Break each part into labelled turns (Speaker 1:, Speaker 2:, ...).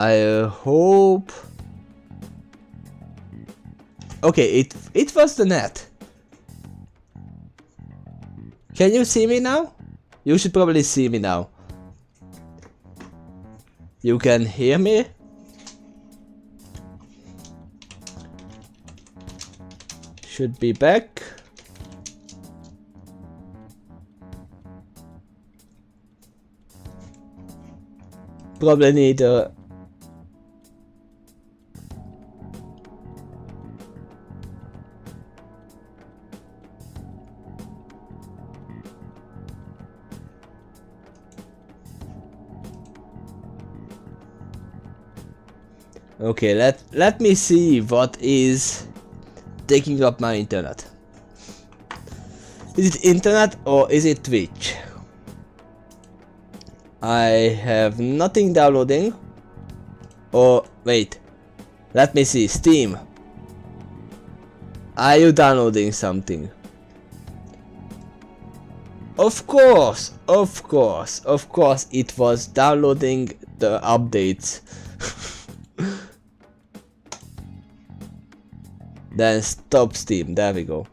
Speaker 1: I hope. Okay, it was the net. Can you see me now? You should probably see me now. You can hear me? Should be back. Probably need a... Okay, let me see what is taking up my internet. Is it internet or is it Twitch? I have nothing downloading. Or wait, let me see. Steam. Are you downloading something? Of course, it was downloading the updates. Then stop Steam, there we go.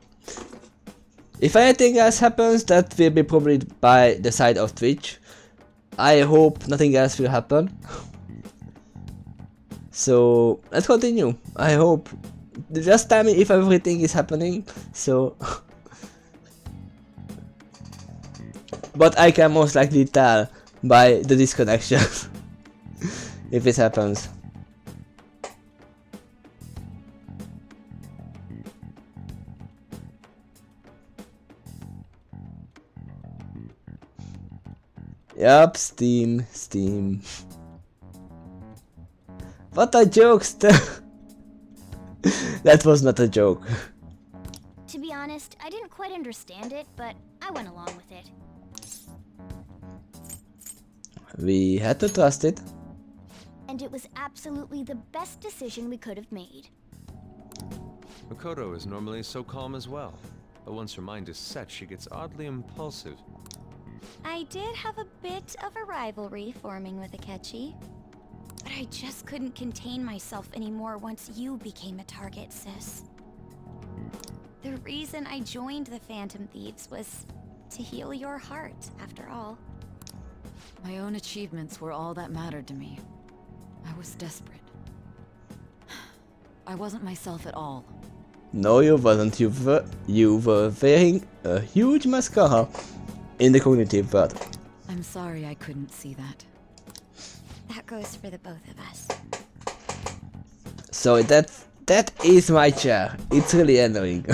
Speaker 1: If anything else happens, that will be probably by the side of Twitch. I hope nothing else will happen. So let's continue. I hope. Just tell me if everything is happening. So but I can most likely tell by the disconnection if it happens. Yup, Steam. What a joke! That was not a joke.
Speaker 2: To be honest, I didn't quite understand it, but I went along with it.
Speaker 1: We had to trust it.
Speaker 2: And it was absolutely the best decision we could have made.
Speaker 3: Makoto is normally so calm as well, but once her mind is set, she gets oddly impulsive.
Speaker 2: I did have a bit of a rivalry forming with Akechi, but I just couldn't contain myself anymore once you became a target, sis. The reason I joined the Phantom Thieves was to heal your heart, after all.
Speaker 4: My own achievements were all that mattered to me. I was desperate. I wasn't myself at all.
Speaker 1: No, you wasn't. You were wearing a huge mascara in the cognitive world.
Speaker 4: I'm sorry I couldn't see that.
Speaker 2: That goes for the both of us.
Speaker 1: So that is my chair. It's really annoying.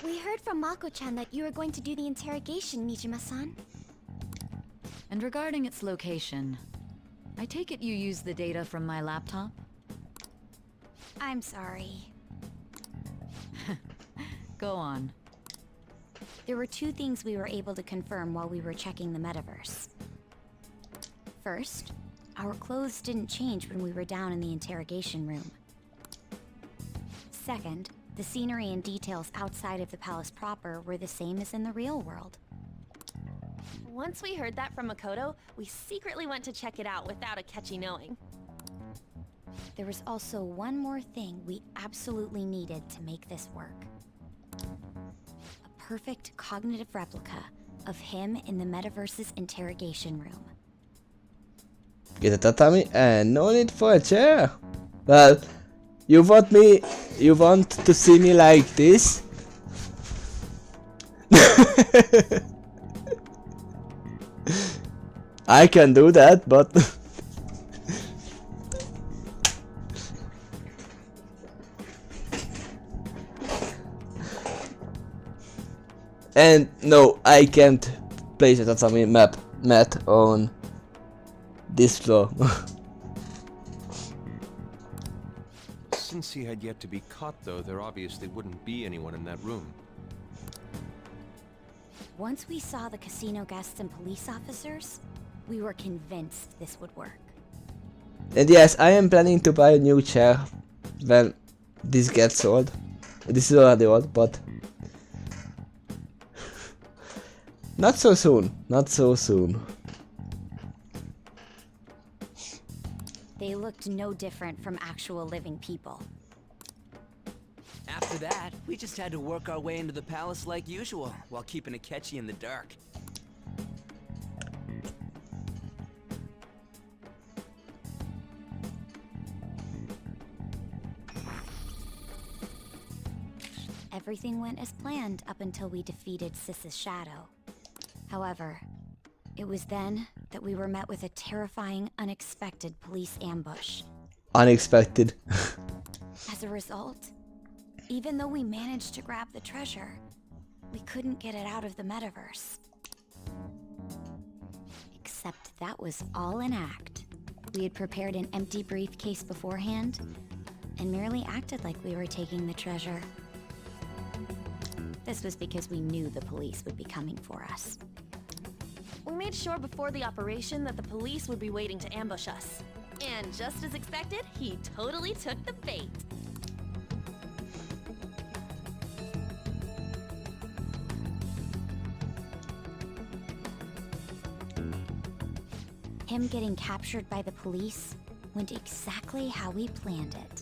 Speaker 2: We heard from Mako-chan that you were going to do the interrogation, Nijima-san.
Speaker 4: And regarding its location, I take it you used the data from my laptop?
Speaker 2: I'm sorry.
Speaker 4: Go on.
Speaker 2: There were two things we were able to confirm while we were checking the metaverse. First, our clothes didn't change when we were down in the interrogation room. Second, the scenery and details outside of the palace proper were the same as in the real world.
Speaker 5: Once we heard that from Makoto, we secretly went to check it out without Akechi knowing.
Speaker 2: There was also one more thing we absolutely needed to make this work. A perfect cognitive replica of him in the metaverse's interrogation room.
Speaker 1: Get a tatami and no need for a chair. Well, you want to see me like this? I can do that, but and no, I can't place a tatami mat on this floor.
Speaker 3: Since he had yet to be caught, though, there obviously wouldn't be anyone in that room.
Speaker 2: Once we saw the casino guests and police officers, we were convinced this would work.
Speaker 1: And yes, I am planning to buy a new chair when this gets old. This is already old, but not so soon. Not so soon.
Speaker 2: They looked no different from actual living people.
Speaker 6: After that, we just had to work our way into the palace like usual, while keeping Akechi in the dark.
Speaker 2: Everything went as planned up until we defeated Sis's shadow. However, it was then that we were met with a terrifying, unexpected police ambush.
Speaker 1: Unexpected.
Speaker 2: As a result, even though we managed to grab the treasure, we couldn't get it out of the metaverse. Except that was all an act. We had prepared an empty briefcase beforehand and merely acted like we were taking the treasure. This was because we knew the police would be coming for us.
Speaker 5: We made sure before the operation that the police would be waiting to ambush us. And just as expected, he totally took the bait.
Speaker 2: Him getting captured by the police went exactly how we planned it.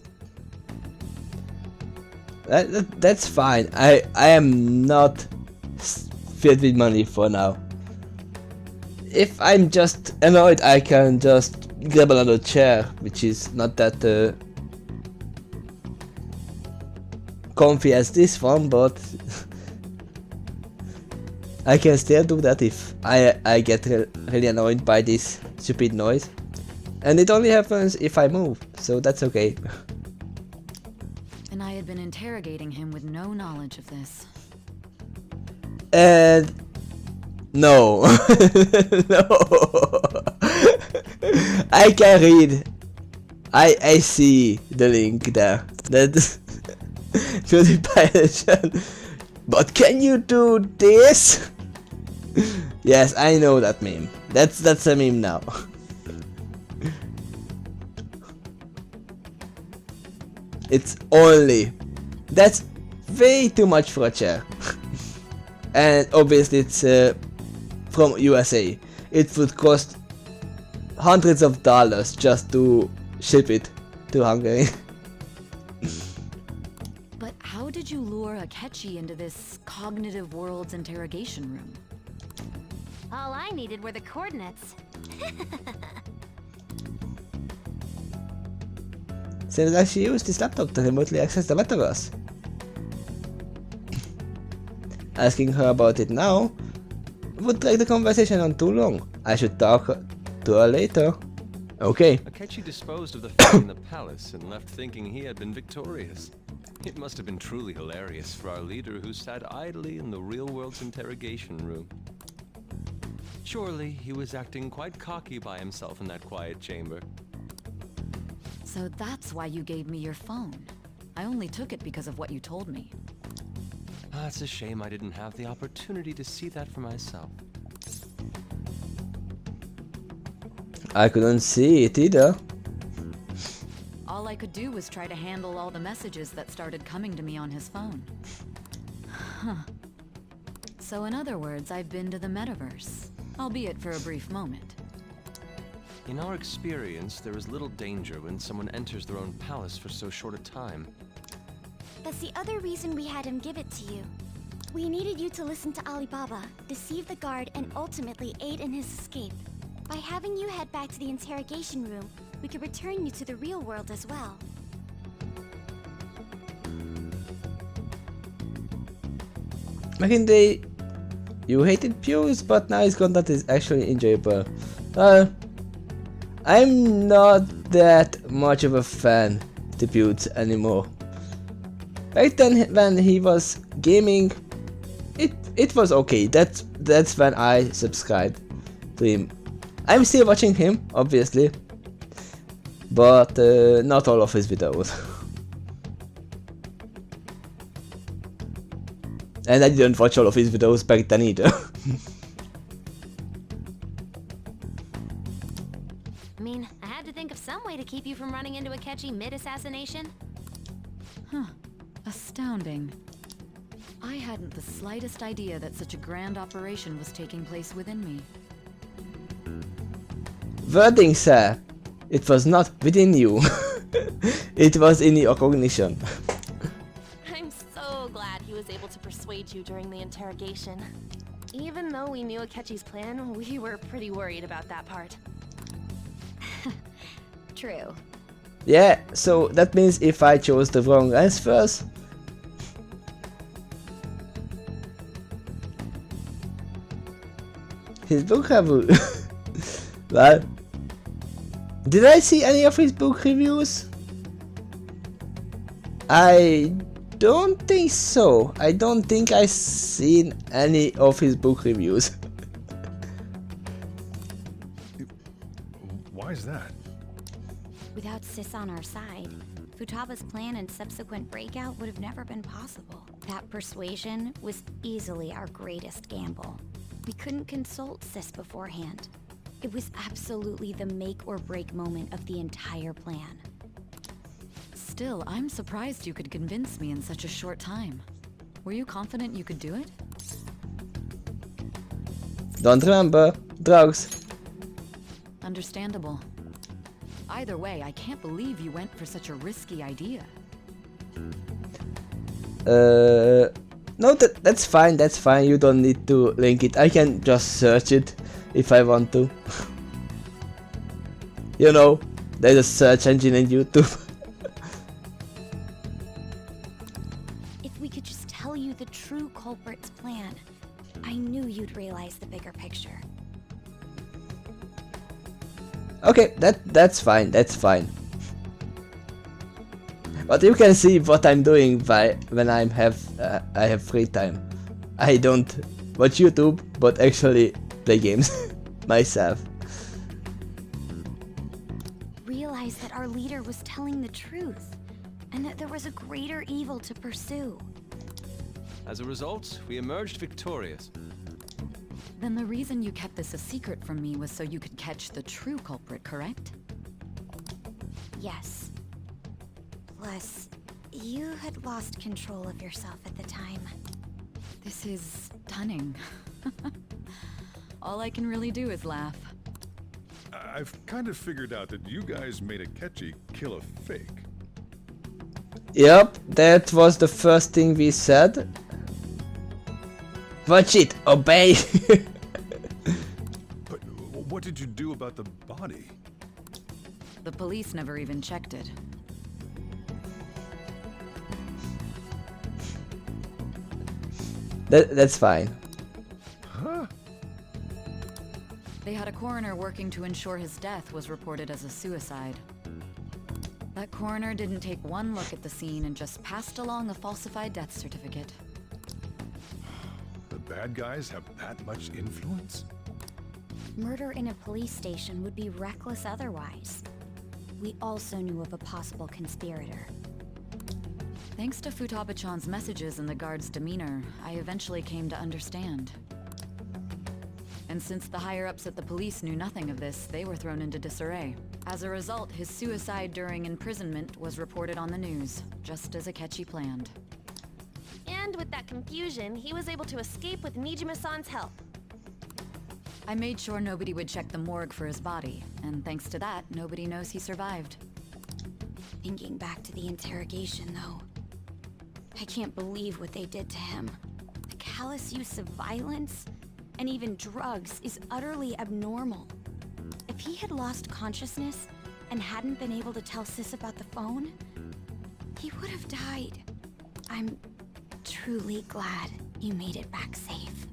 Speaker 1: That's fine. I am not filled with money for now. If I'm just annoyed, I can just grab another chair, which is not that comfy as this one, but I can still do that if I get really annoyed by this stupid noise. And it only happens if I move, so that's okay.
Speaker 4: And I had been interrogating him with no knowledge of this.
Speaker 1: And no. No. I can read. I see the link there. That's PewDiePie. But can you do this? Yes, I know that meme. That's a meme now. It's only. That's way too much for a chair. And obviously it's from USA. It would cost hundreds of dollars just to ship it to Hungary.
Speaker 4: But how did you lure Akechi into this cognitive world's interrogation room?
Speaker 5: All I needed were the coordinates.
Speaker 1: Seems like she used this laptop to remotely access the metaverse. Asking her about it now would drag the conversation on too long. I should talk to her later. Okay.
Speaker 3: Akechi disposed of the fight in the palace and left thinking he had been victorious. It must have been truly hilarious for our leader who sat idly in the real world's interrogation room. Surely he was acting quite cocky by himself in that quiet chamber.
Speaker 4: So that's why you gave me your phone. I only took it because of what you told me.
Speaker 3: Ah, it's a shame I didn't have the opportunity to see that for myself.
Speaker 1: I couldn't see it either.
Speaker 4: All I could do was try to handle all the messages that started coming to me on his phone. Huh. So in other words, I've been to the metaverse, albeit for a brief moment.
Speaker 3: In our experience, there is little danger when someone enters their own palace for so short a time.
Speaker 2: That's the other reason we had him give it to you. We needed you to listen to Alibaba, deceive the guard, and ultimately aid in his escape. By having you head back to the interrogation room, we could return you to the real world as well.
Speaker 1: Makinde, you hated Pews, but now his content is actually enjoyable. I'm not that much of a fan to Pews anymore. Back then, when he was gaming, it was okay. That's when I subscribed to him. I'm still watching him, obviously, but not all of his videos. And I didn't watch all of his videos back then either.
Speaker 5: I mean, I had to think of some way to keep you from running into Akechi mid-assassination.
Speaker 4: Huh. Astounding. I hadn't the slightest idea that such a grand operation was taking place within me.
Speaker 1: Wording, sir. It was not within you. It was in your cognition.
Speaker 5: I'm so glad he was able to persuade you during the interrogation. Even though we knew Akechi's plan, we were pretty worried about that part.
Speaker 2: True.
Speaker 1: Yeah, so that means if I chose the wrong answers, his book review. Well, did I see any of his book reviews? I don't think so. I don't think I seen any of his book reviews.
Speaker 7: Why is that?
Speaker 2: Without Sis on our side, Futaba's plan and subsequent breakout would have never been possible. That persuasion was easily our greatest gamble. We couldn't consult Sis beforehand. It was absolutely the make or break moment of the entire plan.
Speaker 4: Still, I'm surprised you could convince me in such a short time. Were you confident you could do it?
Speaker 1: Don't remember drugs.
Speaker 4: Understandable. Either way, I can't believe you went for such a risky idea.
Speaker 1: No, that's fine. That's fine. You don't need to link it. I can just search it if I want to. You know, there's a search engine in YouTube.
Speaker 2: If we could just tell you the true culprit's plan, I knew you'd realize the bigger picture.
Speaker 1: Okay, that's fine. That's fine. But you can see what I'm doing when I have free time. I don't watch YouTube, but actually play games myself.
Speaker 2: Realize that our leader was telling the truth, and that there was a greater evil to pursue.
Speaker 3: As a result, we emerged victorious.
Speaker 4: Then the reason you kept this a secret from me was so you could catch the true culprit, correct?
Speaker 2: Yes. Plus, you had lost control of yourself at the time.
Speaker 4: This is stunning. All I can really do is laugh.
Speaker 7: I've kind of figured out that you guys made Akechi kill a fake.
Speaker 1: Yep, that was the first thing we said. Watch it, obey.
Speaker 7: But what did you do about the body?
Speaker 4: The police never even checked it.
Speaker 1: That's fine.
Speaker 7: Huh?
Speaker 4: They had a coroner working to ensure his death was reported as a suicide. That coroner didn't take one look at the scene and just passed along a falsified death certificate.
Speaker 7: The bad guys have that much influence?
Speaker 2: Murder in a police station would be reckless otherwise. We also knew of a possible conspirator.
Speaker 4: Thanks to Futaba-chan's messages and the guard's demeanor, I eventually came to understand. And since the higher-ups at the police knew nothing of this, they were thrown into disarray. As a result, his suicide during imprisonment was reported on the news, just as Akechi planned.
Speaker 5: And with that confusion, he was able to escape with Nijima-san's help.
Speaker 4: I made sure nobody would check the morgue for his body, and thanks to that, nobody knows he survived.
Speaker 2: Thinking back to the interrogation, though, I can't believe what they did to him. The callous use of violence and even drugs is utterly abnormal. If he had lost consciousness and hadn't been able to tell Sis about the phone, he would have died. I'm truly glad you made it back safe.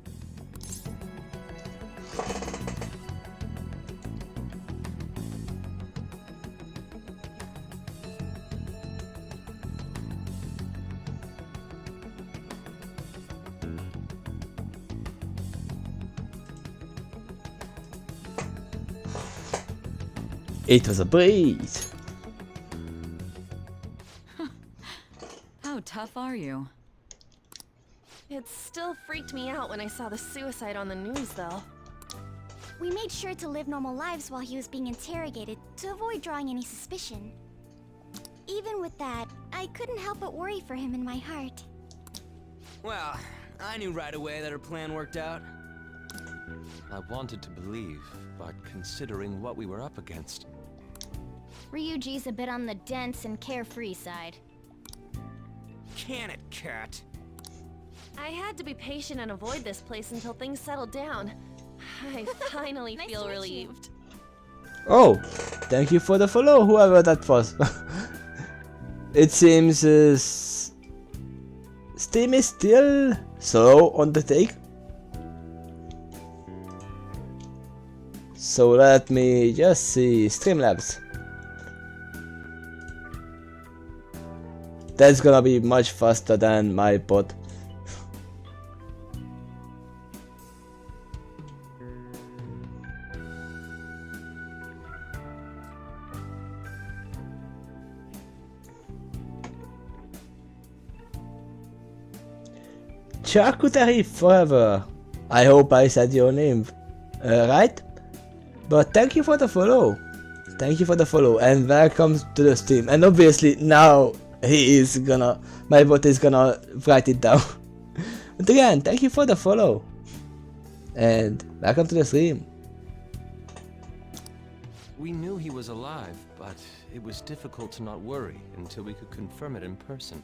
Speaker 1: It was a breeze.
Speaker 4: How tough are you?
Speaker 5: It still freaked me out when I saw the suicide on the news, though.
Speaker 8: We made sure to live normal lives while he was being interrogated to avoid drawing any suspicion. Even with that, I couldn't help but worry for him in my heart.
Speaker 6: Well, I knew right away that her plan worked out.
Speaker 3: I wanted to believe, but considering what we were up against.
Speaker 8: Ryuji's a bit on the dense and carefree side.
Speaker 6: Can it, cat?
Speaker 5: I had to be patient and avoid this place until things settled down. I finally
Speaker 8: Nice
Speaker 5: feel
Speaker 8: to meet you.
Speaker 5: relieved.
Speaker 1: Oh, thank you for the follow, whoever that was. It seems Steam is still slow on the take. So let me just see Streamlabs. That's gonna be much faster than my bot. Charcuterie forever. I hope I said your name right. But thank you for the follow. Thank you for the follow and welcome to the stream. And obviously now my bot is gonna write it down. But again, thank you for the follow. And welcome to the stream.
Speaker 3: We knew he was alive, but it was difficult to not worry until we could confirm it in person.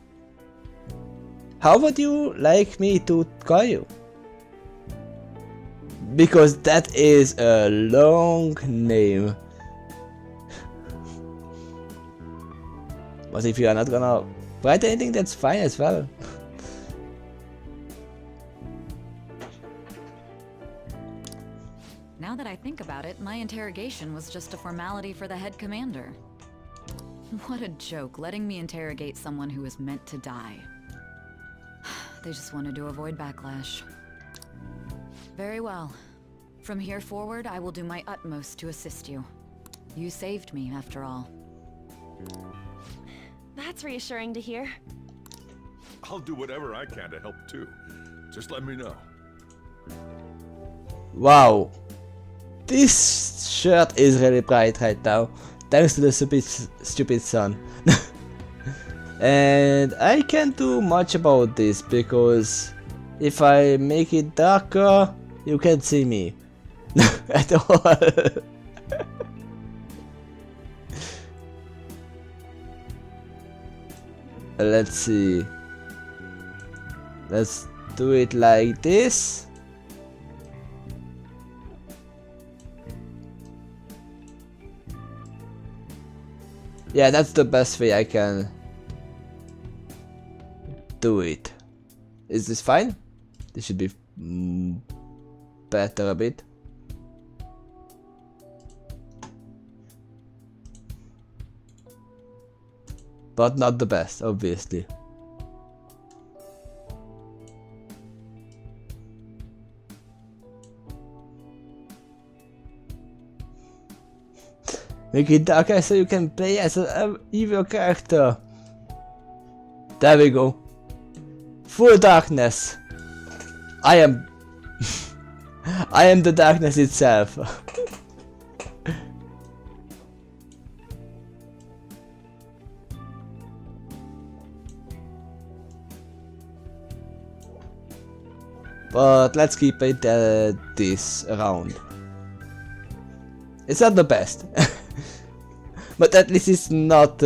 Speaker 1: How would you like me to call you? Because that is a long name. But if you are not gonna write anything, that's fine as well.
Speaker 4: Now that I think about it, my interrogation was just a formality for the head commander. What a joke, letting me interrogate someone who was meant to die. They just wanted to avoid backlash. Very well. From here forward, I will do my utmost to assist you. You saved me, after all.
Speaker 5: That's reassuring to hear.
Speaker 7: I'll do whatever I can to help too. Just let me know.
Speaker 1: Wow. This shirt is really bright right now. Thanks to the stupid sun. And I can't do much about this because if I make it darker, you can't see me at all. Let's see. Let's do it like this. Yeah, that's the best way I can do it. Is this fine? This should be better a bit. But not the best, obviously. Make it darker so you can play as an evil character. There we go. Full darkness. I am I am the darkness itself. But let's keep it this around. It's not the best. But at least it's not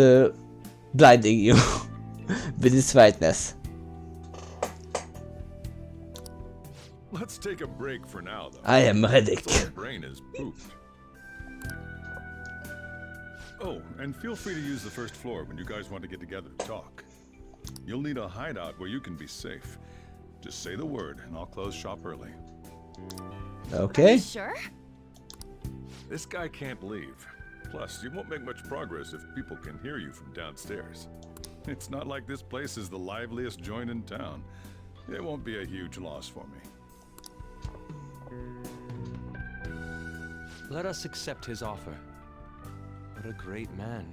Speaker 1: blinding you with its brightness.
Speaker 7: Let's take a break for now, though.
Speaker 1: I am Reddick.
Speaker 7: So my brain is pooped. Oh, and feel free to use the first floor when you guys want to get together to talk. You'll need a hideout where you can be safe. Just say the word, and I'll close shop early.
Speaker 1: Okay.
Speaker 5: Sure?
Speaker 7: This guy can't leave. Plus, you won't make much progress if people can hear you from downstairs. It's not like this place is the liveliest joint in town. It won't be a huge loss for me.
Speaker 3: Let us accept his offer. What a great man.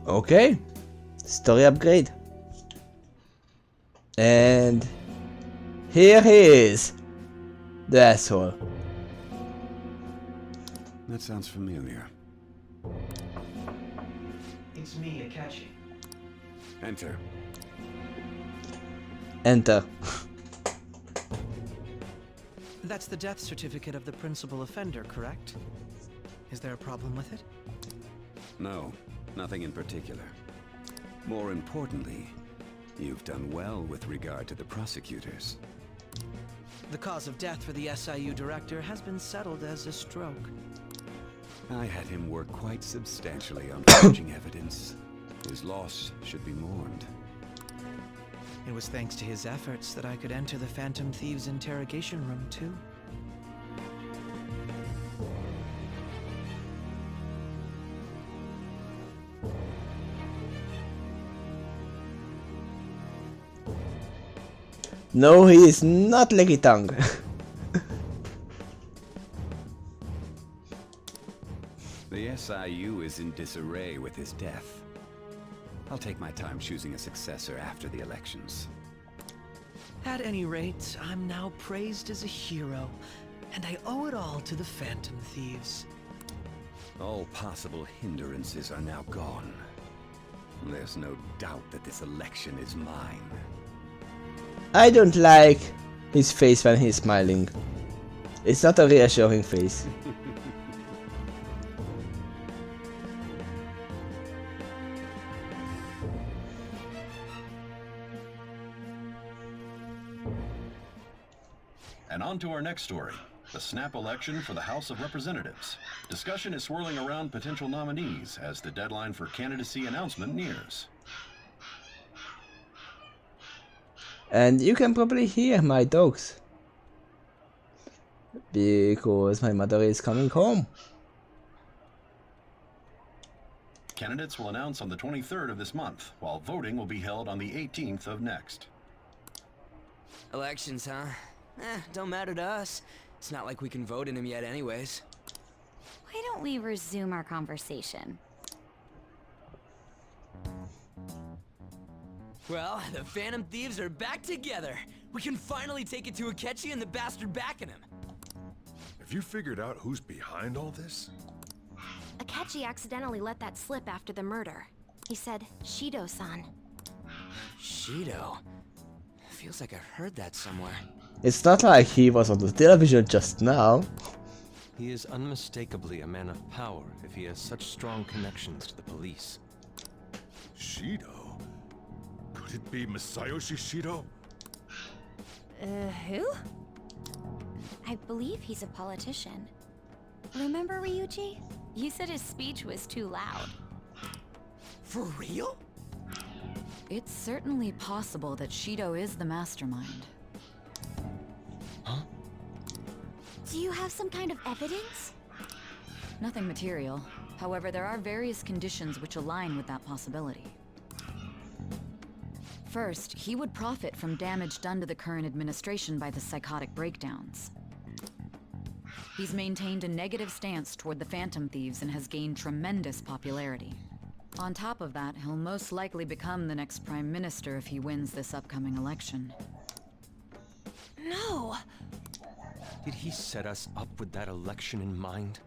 Speaker 1: Okay. Story upgrade. And here he is. The asshole.
Speaker 9: That sounds familiar.
Speaker 10: It's me, Akachi.
Speaker 9: Enter.
Speaker 1: Enter.
Speaker 10: That's the death certificate of the principal offender, correct? Is there a problem with it?
Speaker 9: No, nothing in particular. More importantly, you've done well with regard to the prosecutors.
Speaker 10: The cause of death for the SIU director has been settled as a stroke.
Speaker 9: I had him work quite substantially on forging evidence. His loss should be mourned.
Speaker 10: It was thanks to his efforts that I could enter the Phantom Thieves' interrogation room, too.
Speaker 1: No, he is not Leggy Tongue.
Speaker 9: The SIU is in disarray with his death. I'll take my time choosing a successor after the elections.
Speaker 10: At any rate, I'm now praised as a hero, and I owe it all to the Phantom Thieves.
Speaker 9: All possible hindrances are now gone. There's no doubt that this election is mine.
Speaker 1: I don't like his face when he's smiling. It's not a reassuring face.
Speaker 11: And on to our next story. The snap election for the House of Representatives. Discussion is swirling around potential nominees as the deadline for candidacy announcement nears.
Speaker 1: And you can probably hear my dogs. Because my mother is coming home.
Speaker 11: Candidates will announce on the 23rd of this month, while voting will be held on the 18th of next.
Speaker 6: Elections, huh? Don't matter to us. It's not like we can vote in them yet anyways.
Speaker 2: Why don't we resume our conversation?
Speaker 6: Well, the Phantom Thieves are back together. We can finally take it to Akechi and the bastard backing him.
Speaker 7: Have you figured out who's behind all this?
Speaker 5: Akechi accidentally let that slip after the murder. He said, Shido-san.
Speaker 6: Shido? Feels like I've heard that somewhere.
Speaker 1: It's not like he was on the television just now.
Speaker 3: He is unmistakably a man of power if he has such strong connections to the police.
Speaker 7: Shido? Could it be Masayoshi Shido?
Speaker 2: Who? I believe he's a politician. Remember, Ryuji? You said his speech was too loud.
Speaker 6: For real?
Speaker 4: It's certainly possible that Shido is the mastermind.
Speaker 6: Huh?
Speaker 8: Do you have some kind of evidence?
Speaker 4: Nothing material. However, there are various conditions which align with that possibility. First, he would profit from damage done to the current administration by the psychotic breakdowns. He's maintained a negative stance toward the Phantom Thieves and has gained tremendous popularity. On top of that, he'll most likely become the next Prime Minister if he wins this upcoming election.
Speaker 5: No!
Speaker 3: Did he set us up with that election in mind?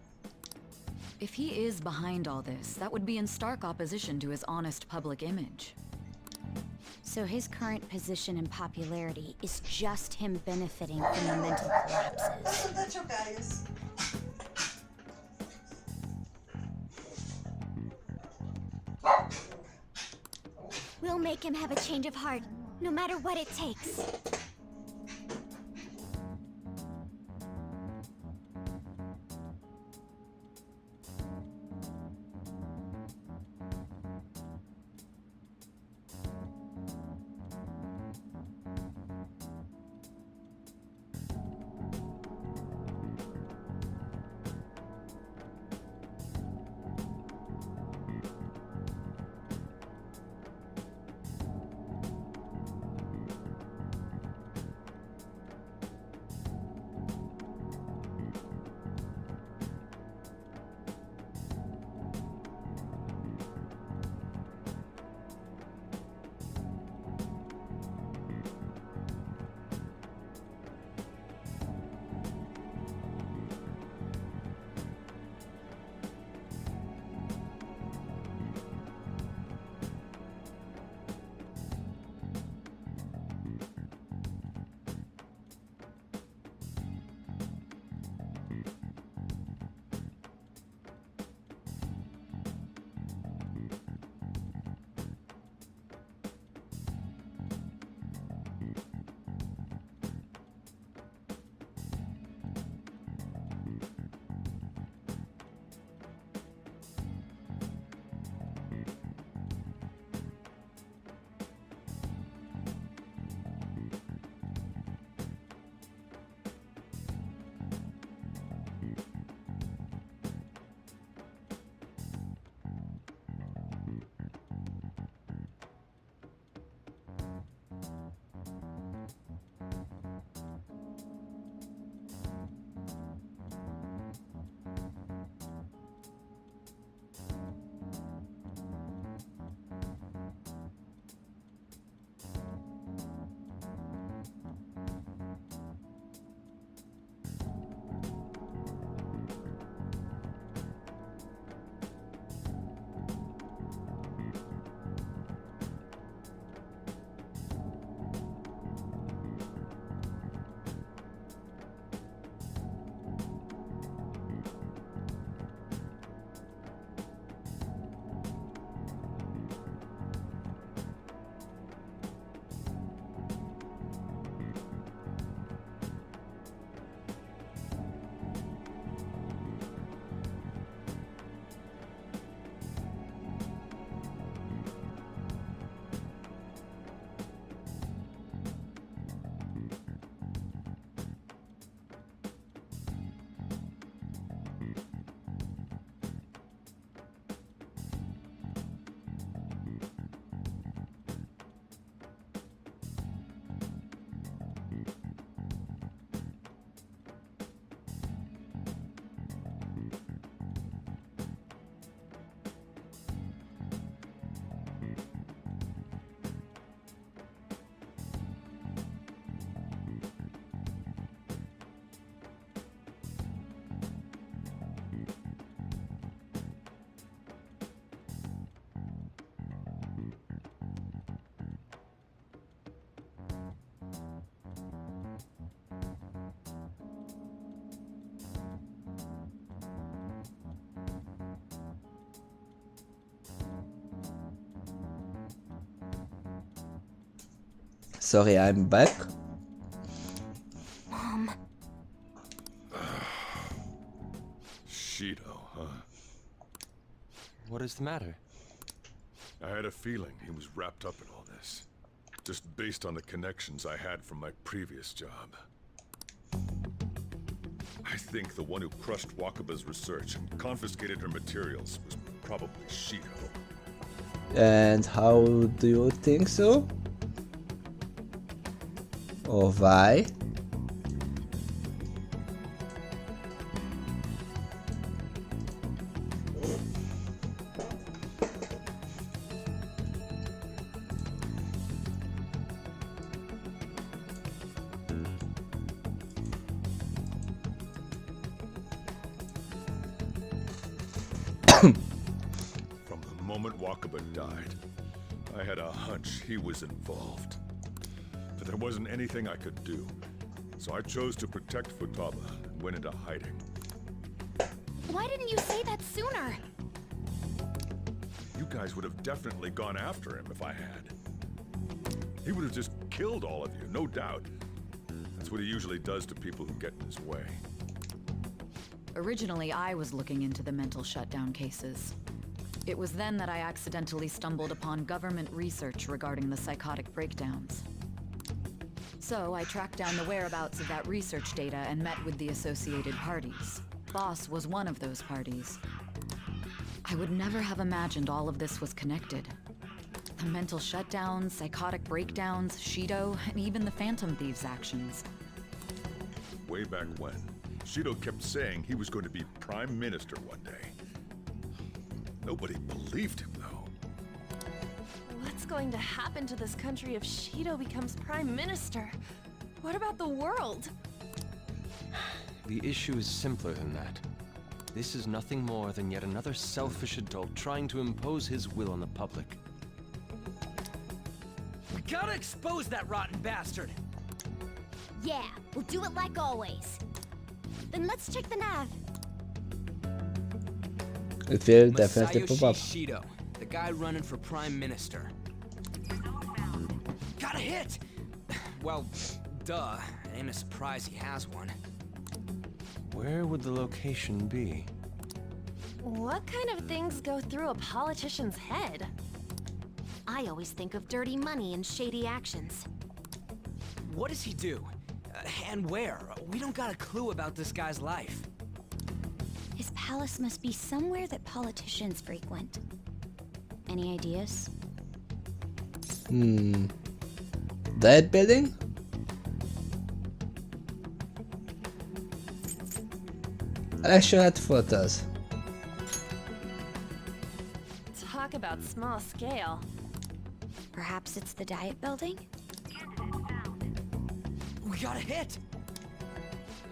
Speaker 4: If he is behind all this, that would be in stark opposition to his honest public image.
Speaker 2: So his current position and popularity is just him benefiting from the mental collapses.
Speaker 8: We'll make him have a change of heart, no matter what it takes.
Speaker 1: Sorry, I'm back.
Speaker 2: Mom.
Speaker 7: Shido, huh?
Speaker 3: What is the matter?
Speaker 7: I had a feeling he was wrapped up in all this. Just based on the connections I had from my previous job. I think the one who crushed Wakaba's research and confiscated her materials was probably Shido.
Speaker 1: And how do you think so? Or why?
Speaker 7: From the moment Wakaba died, I had a hunch he was involved. But there wasn't anything I could do. So I chose to protect Futaba and went into hiding.
Speaker 2: Why didn't you say that sooner?
Speaker 7: You guys would have definitely gone after him if I had. He would have just killed all of you, no doubt. That's what he usually does to people who get in his way.
Speaker 4: Originally, I was looking into the mental shutdown cases. It was then that I accidentally stumbled upon government research regarding the psychotic breakdowns. So I tracked down the whereabouts of that research data and met with the associated parties. Boss was one of those parties. I would never have imagined all of this was connected. The mental shutdowns, psychotic breakdowns, Shido, and even the Phantom Thieves' actions.
Speaker 7: Way back when, Shido kept saying he was going to be Prime Minister one day. Nobody believed him, though.
Speaker 5: What's going to happen to this country if Shido becomes Prime Minister? What about the world?
Speaker 3: The issue is simpler than that. This is nothing more than yet another selfish adult trying to impose his will on the public.
Speaker 6: We gotta expose that rotten bastard!
Speaker 8: Yeah, we'll do it like always. Then let's check the nav.
Speaker 1: It will definitely pop up.
Speaker 6: Shido, the guy running for Prime Minister. Got a hit! Well, duh. Ain't a surprise he has one.
Speaker 3: Where would the location be?
Speaker 5: What kind of things go through a politician's head?
Speaker 2: I always think of dirty money and shady actions.
Speaker 6: What does he do? And where? We don't got a clue about this guy's life.
Speaker 2: His palace must be somewhere that politicians frequent. Any ideas?
Speaker 1: That building? Election headquarters.
Speaker 5: Talk about small scale.
Speaker 2: Perhaps it's the Diet Building?
Speaker 6: We got a hit!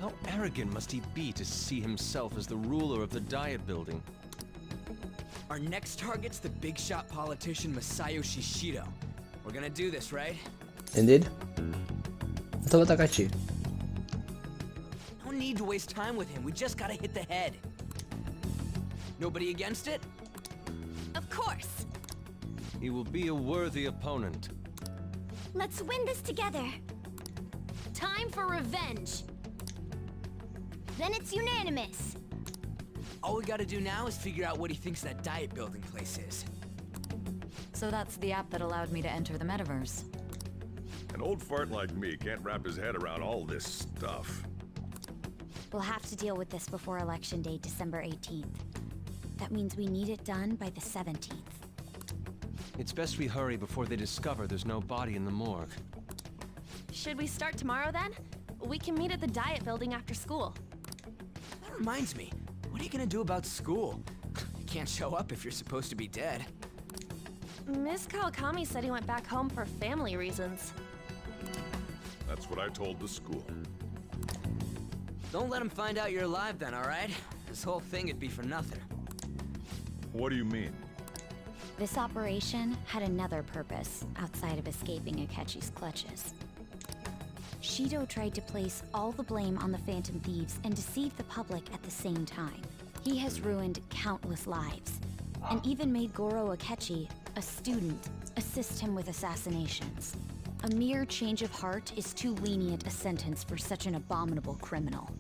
Speaker 3: How arrogant must he be to see himself as the ruler of the Diet Building?
Speaker 6: Our next target's the big shot politician Masayoshi Shido. We're gonna do this, right?
Speaker 1: Indeed. To Takachi.
Speaker 6: No need to waste time with him. We just gotta hit the head. Nobody against it?
Speaker 2: Of course!
Speaker 3: He will be a worthy opponent.
Speaker 8: Let's win this together.
Speaker 2: Time for revenge!
Speaker 8: Then it's unanimous.
Speaker 6: All we gotta do now is figure out what he thinks that Diet Building place is.
Speaker 4: So that's the app that allowed me to enter the metaverse.
Speaker 7: An old fart like me can't wrap his head around all this stuff.
Speaker 2: We'll have to deal with this before Election Day, December 18th. That means we need it done by the 17th.
Speaker 3: It's best we hurry before they discover there's no body in the morgue.
Speaker 5: Should we start tomorrow then? We can meet at the Diet Building after school.
Speaker 6: That reminds me, what are you gonna do about school? You can't show up if you're supposed to be dead.
Speaker 5: Miss Kawakami said he went back home for family reasons.
Speaker 7: That's what I told the school.
Speaker 6: Don't let him find out you're alive then, alright? This whole thing would be for nothing.
Speaker 7: What do you mean?
Speaker 2: This operation had another purpose outside of escaping Akechi's clutches. Shido tried to place all the blame on the Phantom Thieves and deceive the public at the same time. He has ruined countless lives, and even made Goro Akechi, a student, assist him with assassinations. A mere change of heart is too lenient a sentence for such an abominable criminal.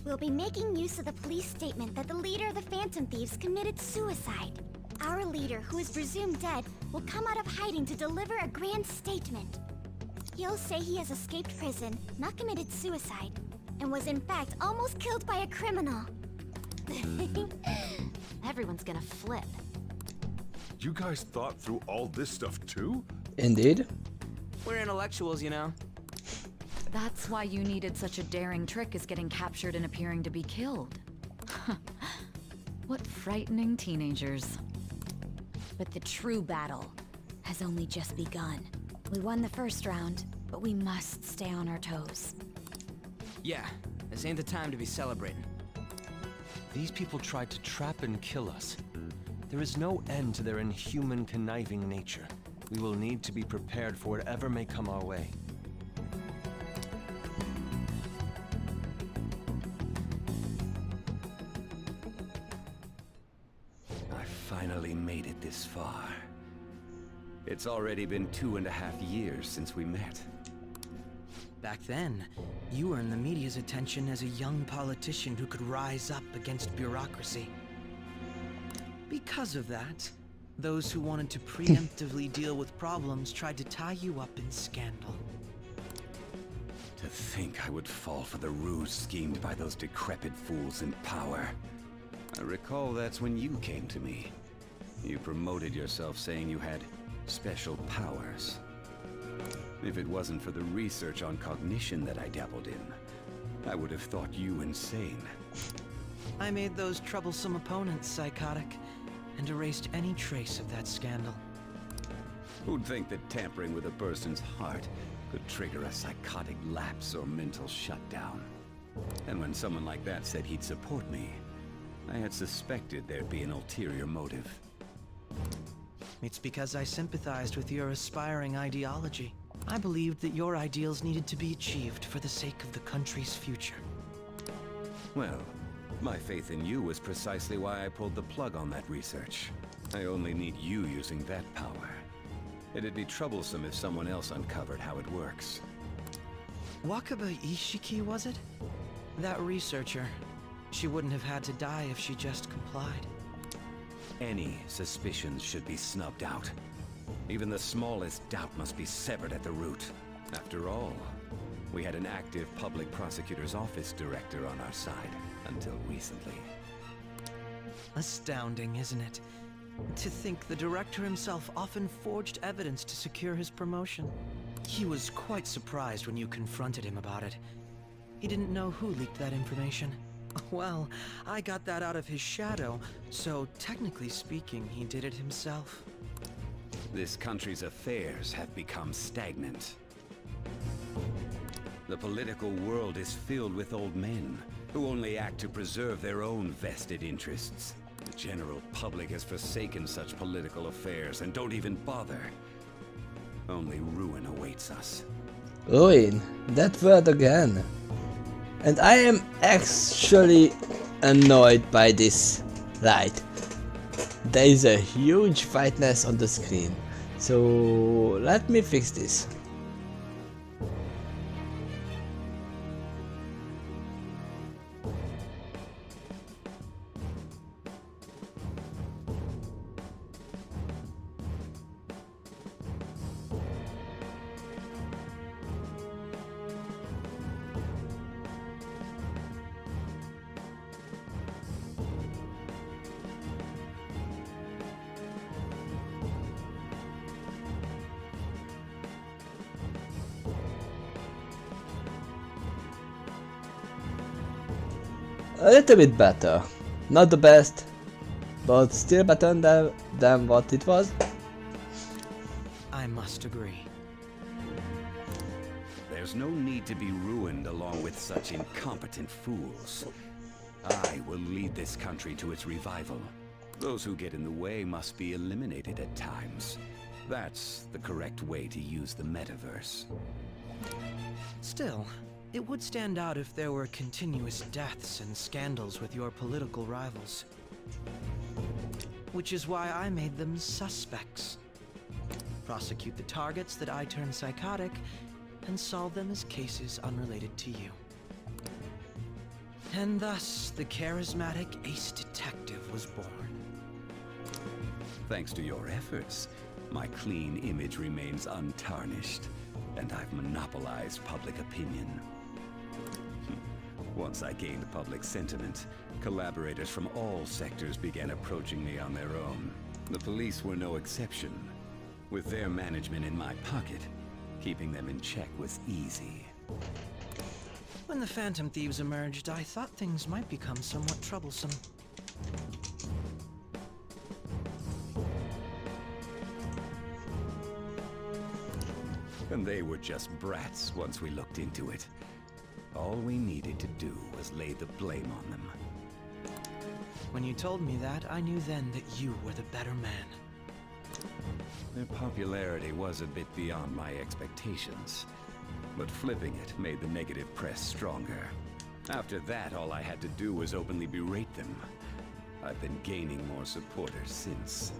Speaker 8: We'll be making use of the police statement that the leader of the Phantom Thieves committed suicide. Our leader, who is presumed dead, will come out of hiding to deliver a grand statement. He'll say he has escaped prison, not committed suicide, and was in fact almost killed by a criminal.
Speaker 2: Everyone's gonna flip.
Speaker 7: You guys thought through all this stuff too?
Speaker 1: Indeed.
Speaker 6: We're intellectuals, you know.
Speaker 4: That's why you needed such a daring trick as getting captured and appearing to be killed. What frightening teenagers.
Speaker 2: But the true battle has only just begun. We won the first round, but we must stay on our toes.
Speaker 6: Yeah, this ain't the time to be celebrating.
Speaker 3: These people tried to trap and kill us. There is no end to their inhuman, conniving nature. We will need to be prepared for whatever may come our way.
Speaker 9: I finally made it this far. It's already been 2.5 years since we met.
Speaker 10: Back then, you earned the media's attention as a young politician who could rise up against bureaucracy. Because of that, those who wanted to preemptively deal with problems tried to tie you up in scandal.
Speaker 9: To think I would fall for the ruse schemed by those decrepit fools in power. I recall that's when you came to me. You promoted yourself saying you had special powers. If it wasn't for the research on cognition that I dabbled in, I would have thought you insane.
Speaker 10: I made those troublesome opponents psychotic, and erased any trace of that scandal.
Speaker 9: Who'd think that tampering with a person's heart could trigger a psychotic lapse or mental shutdown? And when someone like that said he'd support me, I had suspected there'd be an ulterior motive.
Speaker 10: It's because I sympathized with your aspiring ideology. I believed that your ideals needed to be achieved for the sake of the country's future.
Speaker 9: Well, my faith in you was precisely why I pulled the plug on that research. I only need you using that power. It'd be troublesome if someone else uncovered how it works.
Speaker 10: Wakaba Ishiki, was it? That researcher. She wouldn't have had to die if she just complied.
Speaker 9: Any suspicions should be snubbed out. Even the smallest doubt must be severed at the root. After all, we had an active public prosecutor's office director on our side until recently.
Speaker 10: Astounding, isn't it? To think the director himself often forged evidence to secure his promotion. He was quite surprised when you confronted him about it. He didn't know who leaked that information. Well, I got that out of his shadow, so technically speaking, he did it himself.
Speaker 9: This country's affairs have become stagnant. The political world is filled with old men who only act to preserve their own vested interests. The general public has forsaken such political affairs and don't even bother. Only ruin awaits us.
Speaker 1: Ruin, that word again. And I am actually annoyed by this. Right. There is a huge whiteness on the screen. So let me fix this. A little bit better. Not the best, but still better than what it was.
Speaker 10: I must agree.
Speaker 9: There's no need to be ruined along with such incompetent fools. I will lead this country to its revival. Those who get in the way must be eliminated at times. That's the correct way to use the metaverse.
Speaker 10: Still, it would stand out if there were continuous deaths and scandals with your political rivals. Which is why I made them suspects. prosecute the targets that I turn psychotic, and solve them as cases unrelated to you. And thus, the charismatic ace detective was born.
Speaker 9: Thanks to your efforts, my clean image remains untarnished, and I've monopolized public opinion. Once I gained public sentiment, collaborators from all sectors began approaching me on their own. The police were no exception. With their management in my pocket, keeping them in check was easy.
Speaker 10: When the Phantom Thieves emerged, I thought things might become somewhat troublesome.
Speaker 9: And they were just brats once we looked into it. All we needed to do was lay the blame on them.
Speaker 10: When you told me that, I knew then that you were the better man.
Speaker 9: Their popularity was a bit beyond my expectations, but flipping it made the negative press stronger. After that, all I had to do was openly berate them. I've been gaining more supporters since.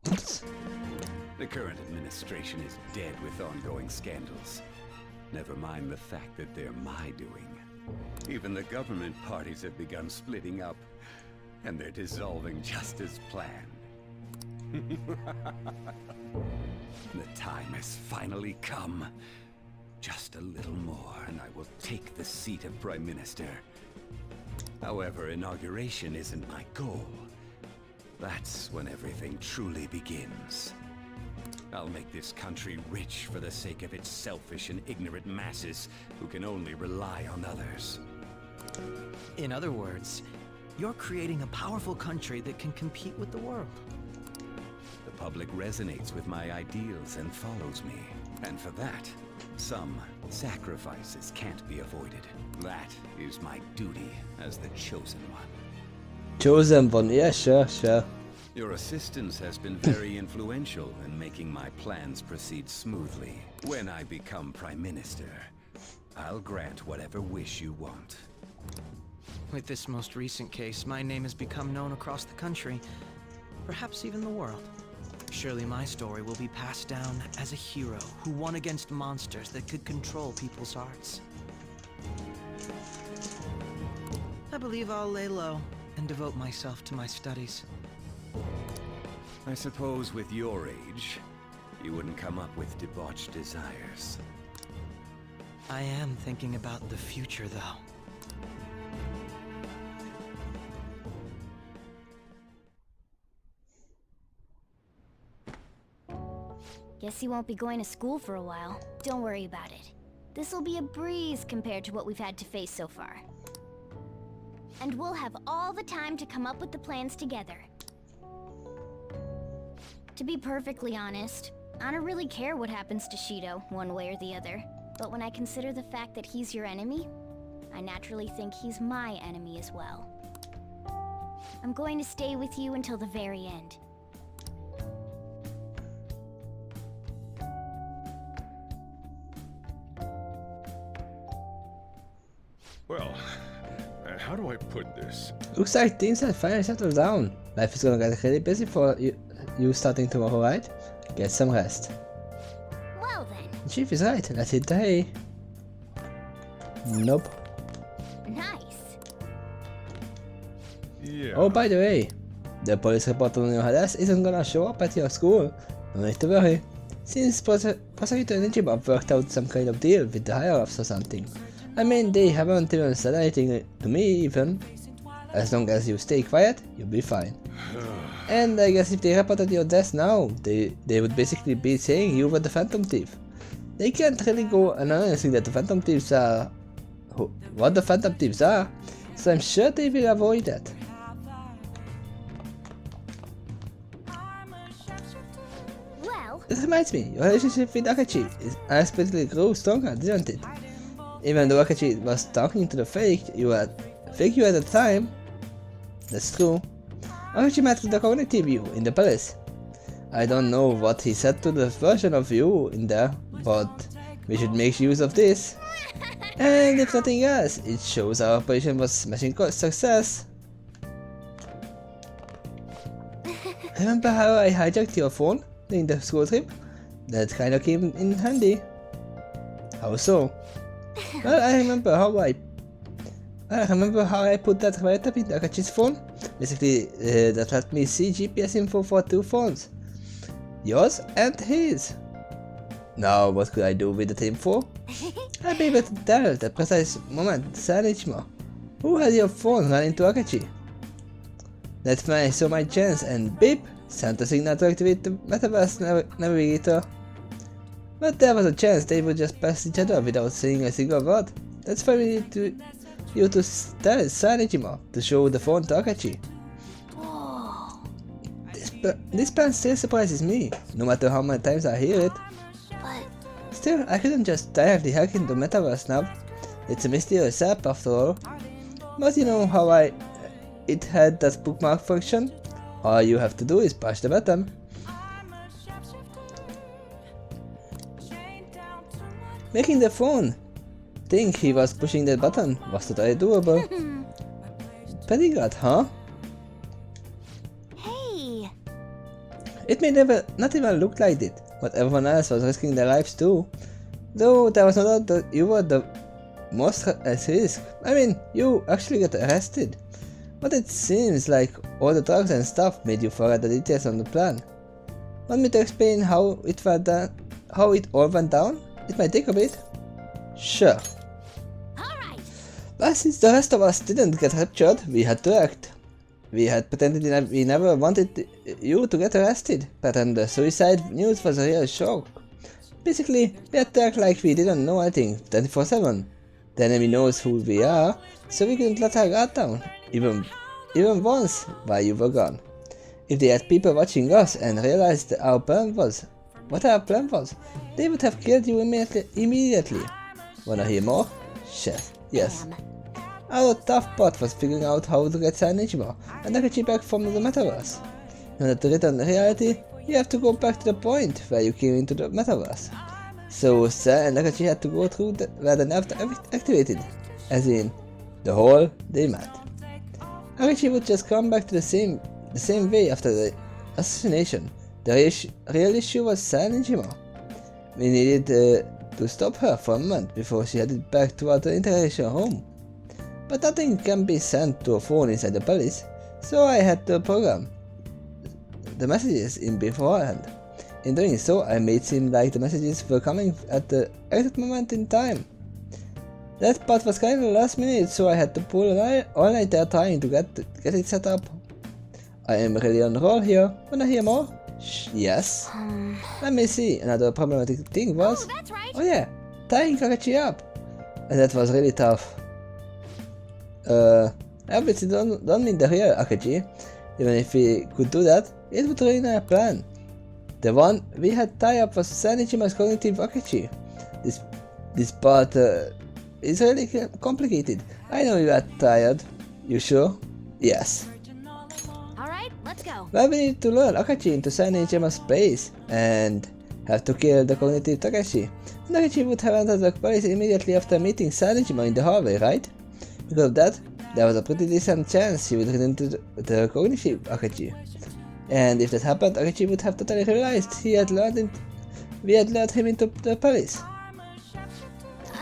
Speaker 9: The current administration is dead with ongoing scandals. Never mind the fact that they're my doing. Even the government parties have begun splitting up, and they're dissolving just as planned. The time has finally come. Just a little more, and I will take the seat of Prime Minister. However, inauguration isn't my goal. That's when everything truly begins. I'll make this country rich for the sake of its selfish and ignorant masses who can only rely on others.
Speaker 10: In other words, you're creating a powerful country that can compete with the world.
Speaker 9: The public resonates with my ideals and follows me. And for that, some sacrifices can't be avoided. That is my duty as the chosen one.
Speaker 1: Chosen one, yeah, sure.
Speaker 9: Your assistance has been very influential in making my plans proceed smoothly. When I become Prime Minister, I'll grant whatever wish you want.
Speaker 10: With this most recent case, my name has become known across the country, perhaps even the world. Surely my story will be passed down as a hero who won against monsters that could control people's hearts. I believe I'll lay low and devote myself to my studies.
Speaker 9: I suppose with your age, you wouldn't come up with debauched desires.
Speaker 10: I am thinking about the future, though.
Speaker 2: Guess he won't be going to school for a while. Don't worry about it. This'll be a breeze compared to what we've had to face so far. And we'll have all the time to come up with the plans together. To be perfectly honest, I don't really care what happens to Shido, one way or the other. But when I consider the fact that he's your enemy, I naturally think he's my enemy as well. I'm going to stay with you until the very end.
Speaker 7: Well, how do I put this?
Speaker 1: Looks like things have finally settled down. Life is gonna get really busy for you starting tomorrow, right? Get some rest.
Speaker 2: Well then.
Speaker 1: Chief is right, let's hit the hay. Nope.
Speaker 2: Nice.
Speaker 7: Yeah.
Speaker 1: Oh, by the way, the police reporter on your address isn't gonna show up at your school. No need to worry. Since Prosecutor and Jim have worked out some kind of deal with the higher-ups or something. I mean, they haven't even said anything to me even. As long as you stay quiet, you'll be fine. And I guess if they reported your death now, they would basically be saying you were the Phantom Thief. They can't really go announcing that the Phantom Thieves are what the Phantom Thieves are, so I'm sure they will avoid that.
Speaker 2: Well,
Speaker 1: This reminds me, your relationship with Akechi is unexpectedly grew stronger, didn't it? Even though Akechi was talking to the fake you at the time, that's true. Akechi met the cognitive you in the palace. I don't know what he said to the version of you in there, but we should make use of this. And if nothing else, it shows our operation was smashing success. Remember how I hijacked your phone? during the school trip. That kinda came in handy. How so? Well, I remember how I put that right up in Akachi's phone. Basically, that let me see GPS info for 2 phones. Yours and his. Now, what could I do with the info? I'd be able to tell at the precise moment Sanichima, who had your phone run into Akachi. That's when I saw my chance and beep, sent a signal to activate the Metaverse Navigator. But there was a chance they would just pass each other without saying a single word. That's why we need you to tell Sanejima to show the phone to Akachi. This plan still surprises me, no matter how many times I hear it. Still, I couldn't just directly hack into Metaverse now. It's a mysterious app after all. But you know how it had that bookmark function? All you have to do is push the button. Making the phone think he was pushing that button was totally doable. Pretty good, huh?
Speaker 8: Hey!
Speaker 1: It may not even look like it, but everyone else was risking their lives too. Though there was no doubt that you were the most at risk. I mean, you actually got arrested. But it seems like all the drugs and stuff made you forget the details on the plan. Want me to explain how it all went down? It might take a bit. Sure.
Speaker 8: Alright!
Speaker 1: But since the rest of us didn't get captured, we had to act. We had pretended we never wanted you to get arrested, but then the suicide news was a real shock. Basically, we had to act like we didn't know anything 24/7. The enemy knows who we are, so we couldn't let our guard down, even once while you were gone. If they had people watching us and realized what our plan was, they would have killed you immediately. Wanna hear more? Chef, yes. Our tough part was figuring out how to get Sanejima and Akachi back from the Metaverse. In order to return to reality, you have to go back to the point where you came into the Metaverse. So Sa and Akachi had to go through where the nerve activated, as in, the hole they met. Akachi would just come back to the same way after the assassination. The real issue was Sanejima. We needed to stop her for a month before she headed back toward the interrogation room. But nothing can be sent to a phone inside the palace, so I had to program the messages in beforehand. In doing so, I made it seem like the messages were coming at the exact moment in time. That part was kinda last minute, so I had to pull all night there trying to get it set up. I am really on the roll here. Wanna hear more? Yes. Let me see. Another problematic thing was...
Speaker 8: that's right.
Speaker 1: Oh yeah, tying Kakashi up. And that was really tough. Obviously don't mean the real Akachi. Even if we could do that, it would ruin our plan. The one we had tied up was Sanichima's cognitive Akachi. This part is really complicated. I know you are tired. You sure? Yes.
Speaker 8: Alright, let's go.
Speaker 1: Well, we need to lure Akachi into Sanichima's space and have to kill the cognitive Takashi. And Akachi would have entered the palace immediately after meeting Sanichima in the hallway, right? Because of that, there was a pretty decent chance he would get into the cognitive Akachi. And if that happened, Akachi would have totally realized we had lured him into the palace.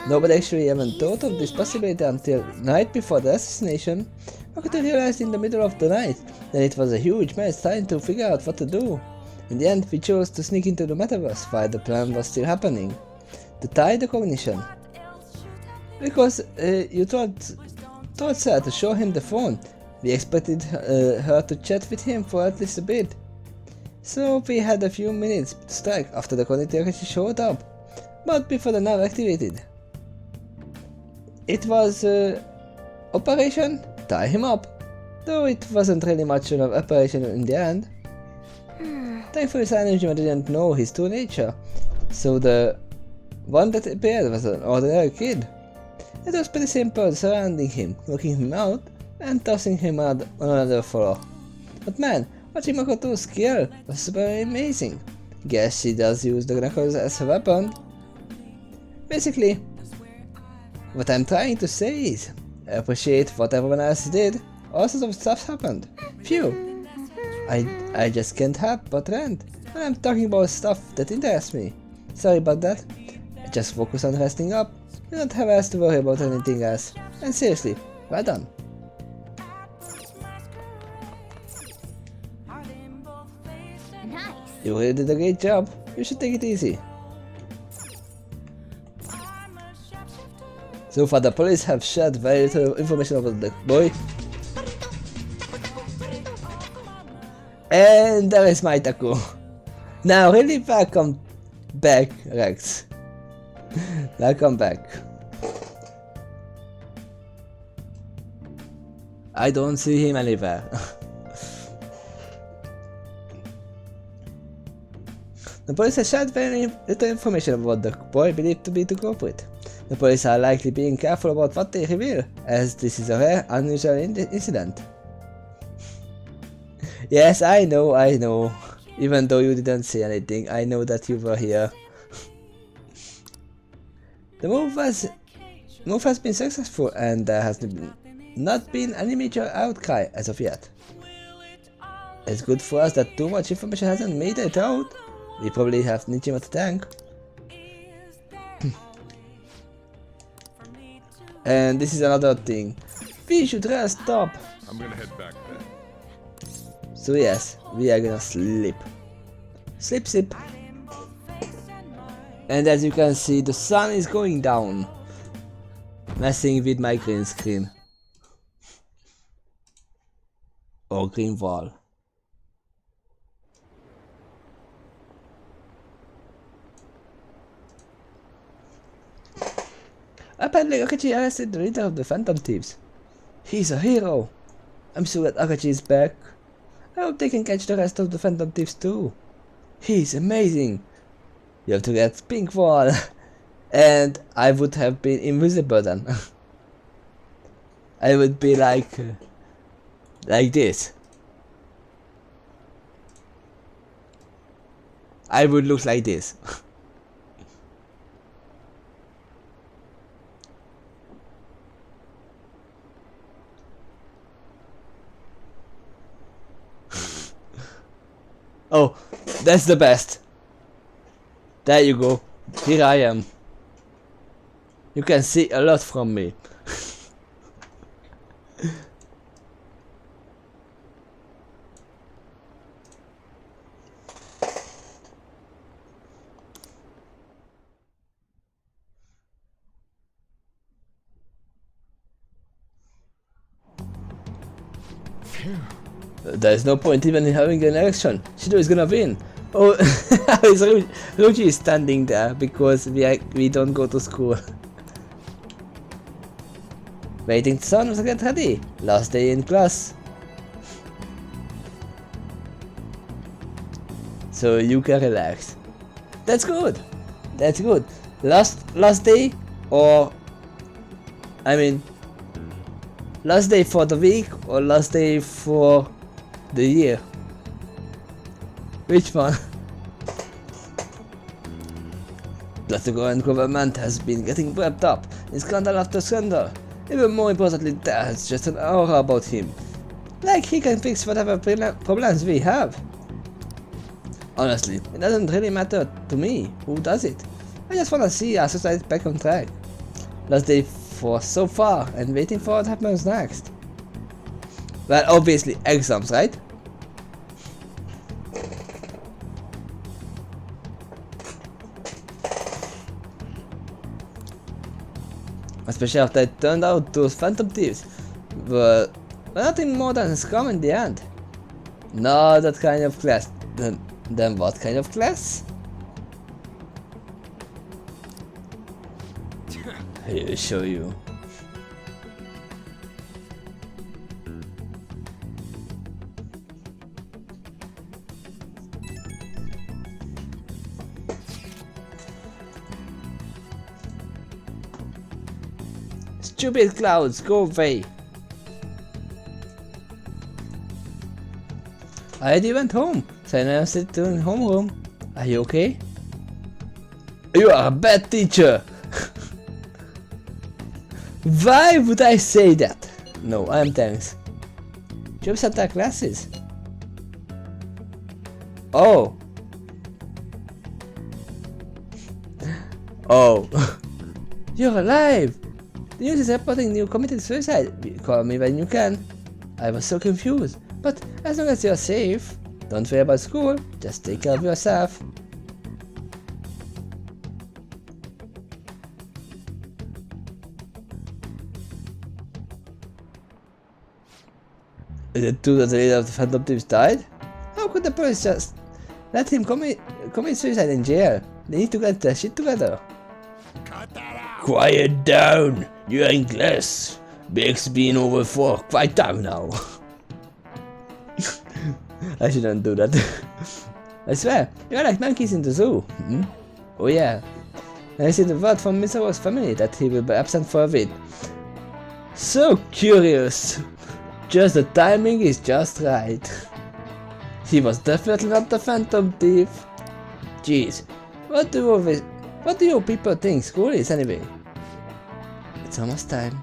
Speaker 1: Nobody actually even thought of this possibility until night before the assassination. Akachi realized in the middle of the night that it was a huge mess trying to figure out what to do. In the end, we chose to sneak into the metaverse while the plan was still happening. To tie the cognition. Because you told Sir to show him the phone. We expected her to chat with him for at least a bit. So we had a few minutes to strike after the cognitive Akachi showed up, but before the nerve activated. It was Operation Tie Him Up, though it wasn't really much of an operation in the end. Thankfully Sanejima didn't know his true nature, so the one that appeared was an ordinary kid. It was pretty simple surrounding him, knocking him out, and tossing him out on another floor. But man, watching Makoto's skill was super amazing. Guess she does use the knuckles as a weapon. Basically, what I'm trying to say is, I appreciate what everyone else did. All sorts of stuff happened. Phew. I just can't help but rant. when I'm talking about stuff that interests me. Sorry about that. Just focus on resting up. You don't have else to worry about anything else. And seriously, well done.
Speaker 2: Nice.
Speaker 1: You really did a great job. You should take it easy. So far the police have shared very little information about the boy. And there is my taco. Now really welcome back, Rex. Welcome back. I don't see him anywhere. The police has shared very little information about the boy believed to be the culprit. The police are likely being careful about what they reveal, as this is a rare, unusual incident. Yes, I know. Even though you didn't say anything, I know that you were here. The move has been successful and there has not been any major outcry as of yet. It's good for us that too much information hasn't made it out. We probably have Nijima to thank. And this is another thing. We should rest up.
Speaker 7: I'm gonna head back then.
Speaker 1: So yes, we are gonna sleep. Sleep. And as you can see, the sun is going down. Messing with my green screen. Or green wall. Apparently Akachi arrested the leader of the Phantom Thieves. He's a hero. I'm sure that Akachi is back. I hope they can catch the rest of the Phantom Thieves too. He's amazing. You have to get pink wall. And I would have been invisible then. I would be like this. I would look like this. Oh, that's the best. There you go. Here I am. You can see a lot from me. There's no point even in having an election. Shido is gonna win. Oh, Ruji is standing there because we don't go to school. Waiting to sun to get ready. Last day in class. So you can relax. That's good. That's good. Last day, or I mean, last day for the week or last day for the year? Which one? Plus the current government has been getting wrapped up in scandal after scandal. Even more importantly, there's just an aura about him. Like he can fix whatever problems we have. Honestly, it doesn't really matter to me who does it. I just wanna see our society back on track. Last day for so far and waiting for what happens next. Well, obviously exams, right? Especially after it turned out those Phantom Thieves were nothing more than a scum in the end. Not that kind of class. Then what kind of class? I will show you. Stupid clouds, go away. I already went home, so I now sit in homeroom. Are you okay? You are a bad teacher. Why would I say that? No, I am thanks. Jobs at our classes. Oh, Oh, you're alive! The news is reporting you committed suicide. Call me when you can. I was so confused, but as long as you're safe, don't worry about school, just take care of yourself. Is it true that the leader of the Phantom Thieves died? How could the police just let him commit suicide in jail? They need to get their shit together.
Speaker 7: Cut that out!
Speaker 1: Quiet down! You're in class. Break's been over for quite time now. I shouldn't do that. I swear, you're like monkeys in the zoo. Hmm? Oh yeah. I received the word from Mr. Rose's family that he will be absent for a week. So curious. Just the timing is just right. He was definitely not the Phantom Thief. Jeez, what do you people think school is anyway? It's almost time.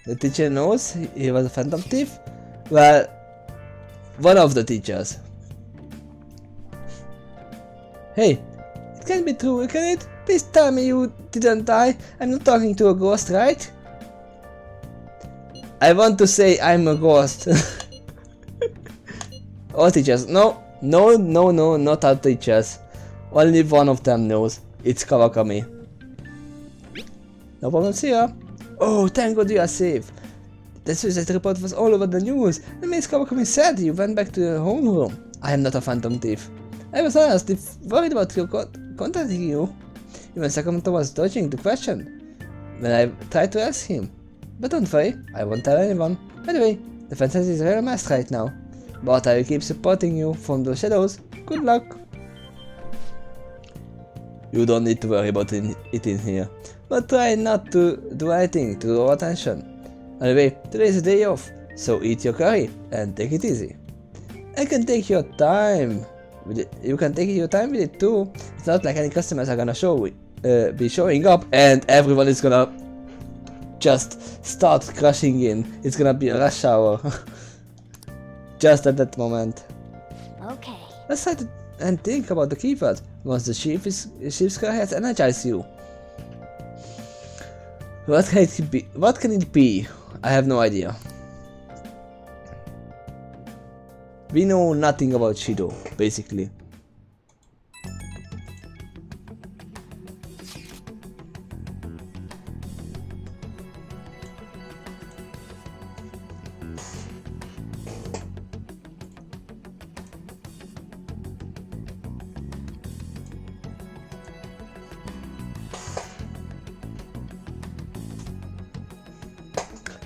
Speaker 1: The teacher knows he was a Phantom Thief? Well, one of the teachers. Hey, it can't be true, can it? Please tell me you didn't die. I'm not talking to a ghost, right? I want to say I'm a ghost. All teachers, no, not all teachers. Only one of them knows. It's Kawakami. No problems here. Oh, thank God you are safe. The suicide report was all over the news. The Miss Kawakami said you went back to your homeroom. I am not a Phantom Thief. I was honestly worried about contacting you. Even Sakamoto was dodging the question when I tried to ask him. But don't worry, I won't tell anyone. By the way, the fantasy is very messed right now. But I will keep supporting you from the shadows. Good luck. You don't need to worry about it in here. But try not to do anything to draw attention. Anyway, today is a day off, so eat your curry and take it easy. I can take your time. You can take your time with it too. It's not like any customers are gonna be showing up and everyone is gonna just start crashing in. It's gonna be a rush hour. Just at that moment.
Speaker 8: Okay.
Speaker 1: Let's try to and think about the keywords once the ship's car has energized you. What can it be? What can it be? I have no idea. We know nothing about Shido, basically.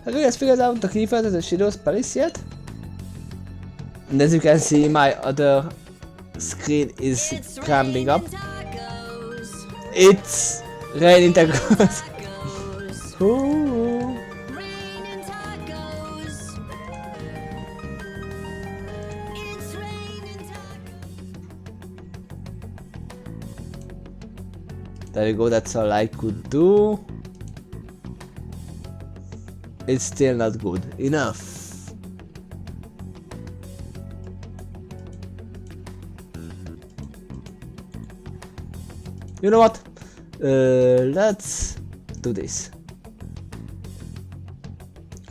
Speaker 1: Have you guys figured out the keyword of the Shido's Palace yet? And as you can see, my other screen is cramping up. It's raining tacos. Ooh. There we go, that's all I could do. It's still not good enough. You know what? Let's do this.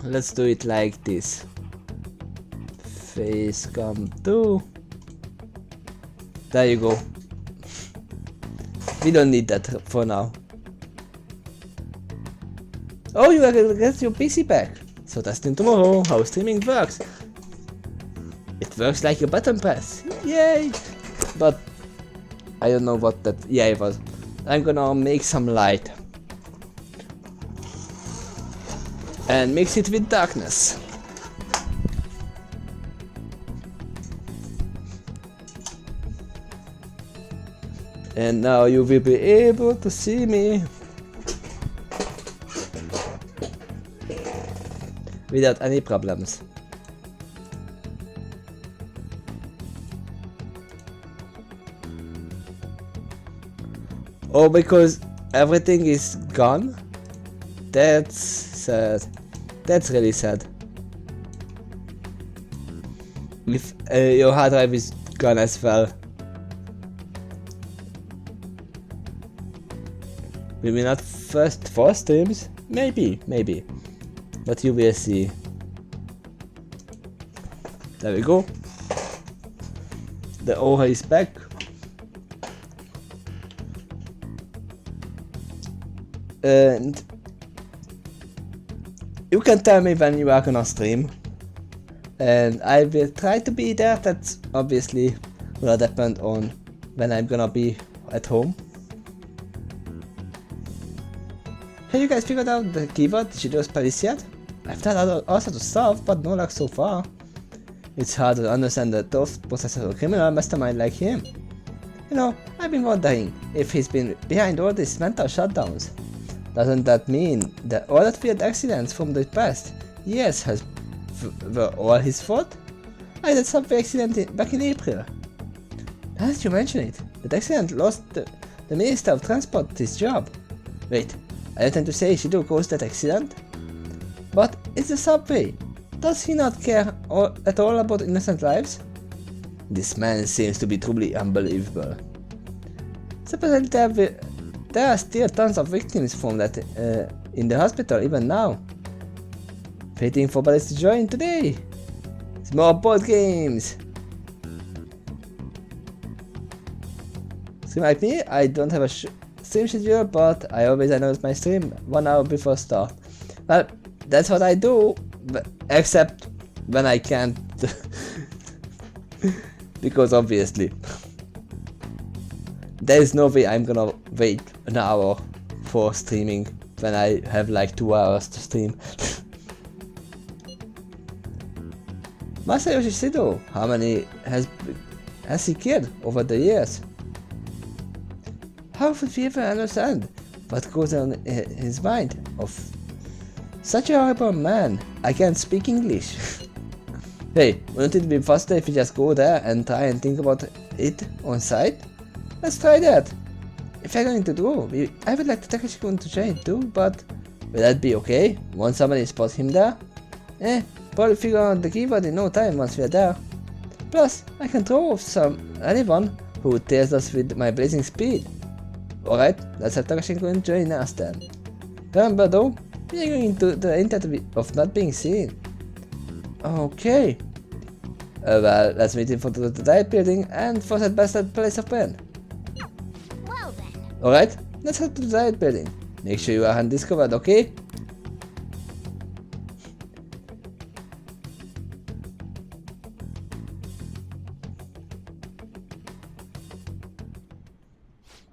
Speaker 1: Let's do it like this. Face come to. There you go. We don't need that for now. Oh, you are gonna get your PC back. So testing tomorrow how streaming works. It works like a button press. Yay! But I don't know what that yay was. I'm gonna make some light. And mix it with darkness. And now you will be able to see me without any problems. Oh, because everything is gone? That's sad. That's really sad. your hard drive is gone as well. Maybe not first 4 streams? Maybe. But you will see. There we go. The aura is back. And you can tell me when you are gonna stream. And I will try to be there. That's obviously will depend on when I'm gonna be at home. Have you guys figured out the keyword Shido's Palace yet? I've tried all sorts of stuff, but no luck so far. It's hard to understand the thought process of a criminal mastermind like him. You know, I've been wondering if he's been behind all these mental shutdowns. Doesn't that mean that all that weird accidents from the past years were all his fault? Like that subway accident back in April. Now that you mention it, that accident lost the Minister of Transport his job. Wait, I intend to say Shido caused that accident? But it's the subway. Does he not care at all about innocent lives? This man seems to be truly unbelievable. Supposedly there are still tons of victims from that in the hospital even now. Waiting for police to join today. It's more board games. Stream like me, I don't have a stream schedule, but I always announce my stream 1 hour before start. Well, that's what I do, except when I can't. Because obviously there is no way I'm gonna wait an hour for streaming when I have like 2 hours to stream. Masayoshi Shido, how many has he killed over the years? How would we ever understand what goes on in his mind of such a horrible man? I can't speak English. Hey, wouldn't it be faster if we just go there and try and think about it on site? Let's try that. If you're going to do, I would like Takashi-kun to join too, but will that be okay? Won't somebody spot him there? Probably figure out the keyword in no time once we're there. Plus, I can throw off anyone who tears us with my blazing speed. Alright, let's have Takashi-kun join us then. Remember though, we are going to the intent of not being seen. Okay. Well, let's meet him for the diet building and for that bastard place of pen.
Speaker 8: Well then.
Speaker 1: Alright, let's head to the diet building. Make sure you are undiscovered, okay?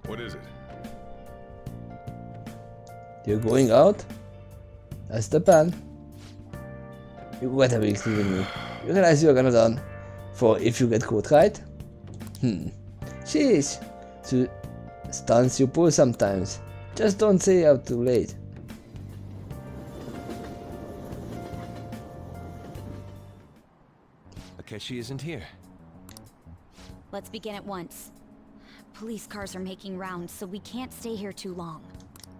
Speaker 7: What is it?
Speaker 1: You're going out? That's the plan. You gotta be kidding me. You realize you're gonna done for if you get caught, right? Sheesh. So stunts you pull sometimes. Just don't say out too late.
Speaker 3: Akechi isn't here.
Speaker 2: Let's begin at once. Police cars are making rounds, so we can't stay here too long.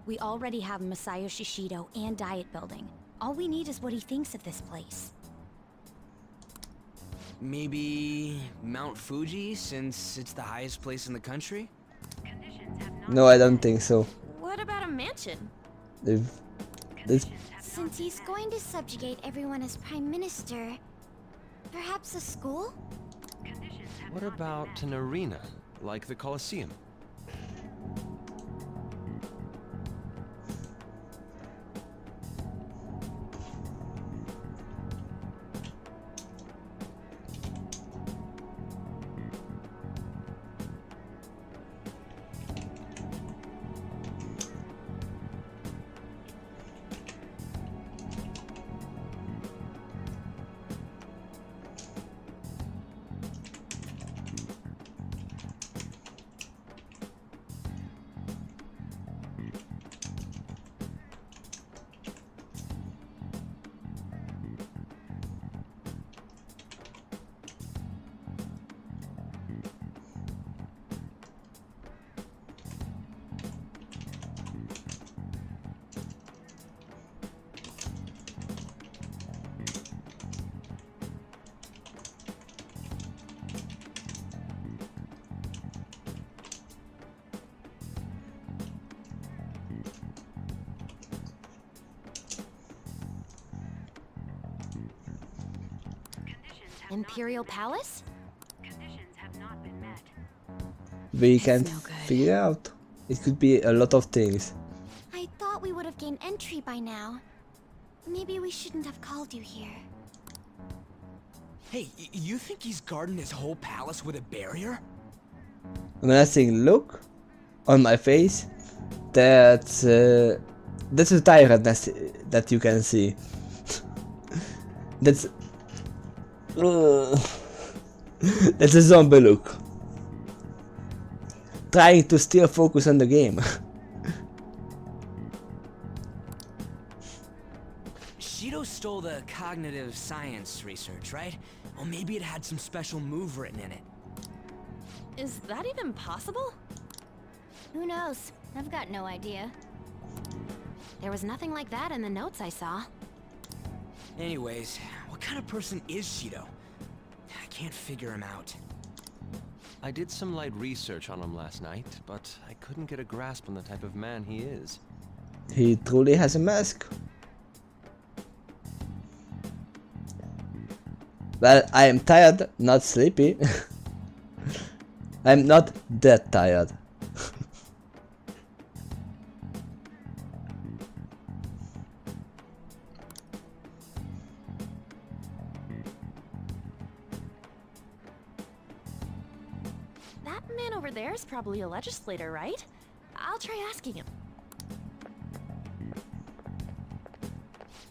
Speaker 2: We already have Masayoshi Shido and Diet Building. All we need is what he thinks of this place.
Speaker 6: Maybe Mount Fuji, since it's the highest place in the country?
Speaker 1: No, I don't think so.
Speaker 5: What about a mansion?
Speaker 8: Since he's going to subjugate everyone as Prime Minister, perhaps a school?
Speaker 3: What about an arena, like the Colosseum?
Speaker 2: Imperial Palace?
Speaker 4: Conditions have not been met.
Speaker 1: We
Speaker 2: That's
Speaker 1: can't
Speaker 2: no good.
Speaker 1: figure out. It could be a lot of things.
Speaker 8: I thought we would have gained entry by now. Maybe we shouldn't have called you here.
Speaker 6: Hey, you think he's guarding his whole palace with a barrier?
Speaker 1: When I saying look on my face, that's a tiredness that you can see. That's that's a zombie look. Trying to still focus on the game.
Speaker 6: Shido stole the cognitive science research, right? Well, maybe it had some special move written in it.
Speaker 5: Is that even possible?
Speaker 2: Who knows? I've got no idea. There was nothing like that in the notes I saw.
Speaker 6: Anyways, what kind of person is Shido? I can't figure him out.
Speaker 3: I did some light research on him last night, but I couldn't get a grasp on the type of man he is.
Speaker 1: He truly has a mask. Well, I am tired, not sleepy. I'm not that tired.
Speaker 5: That man over there is probably a legislator, right? I'll try asking him.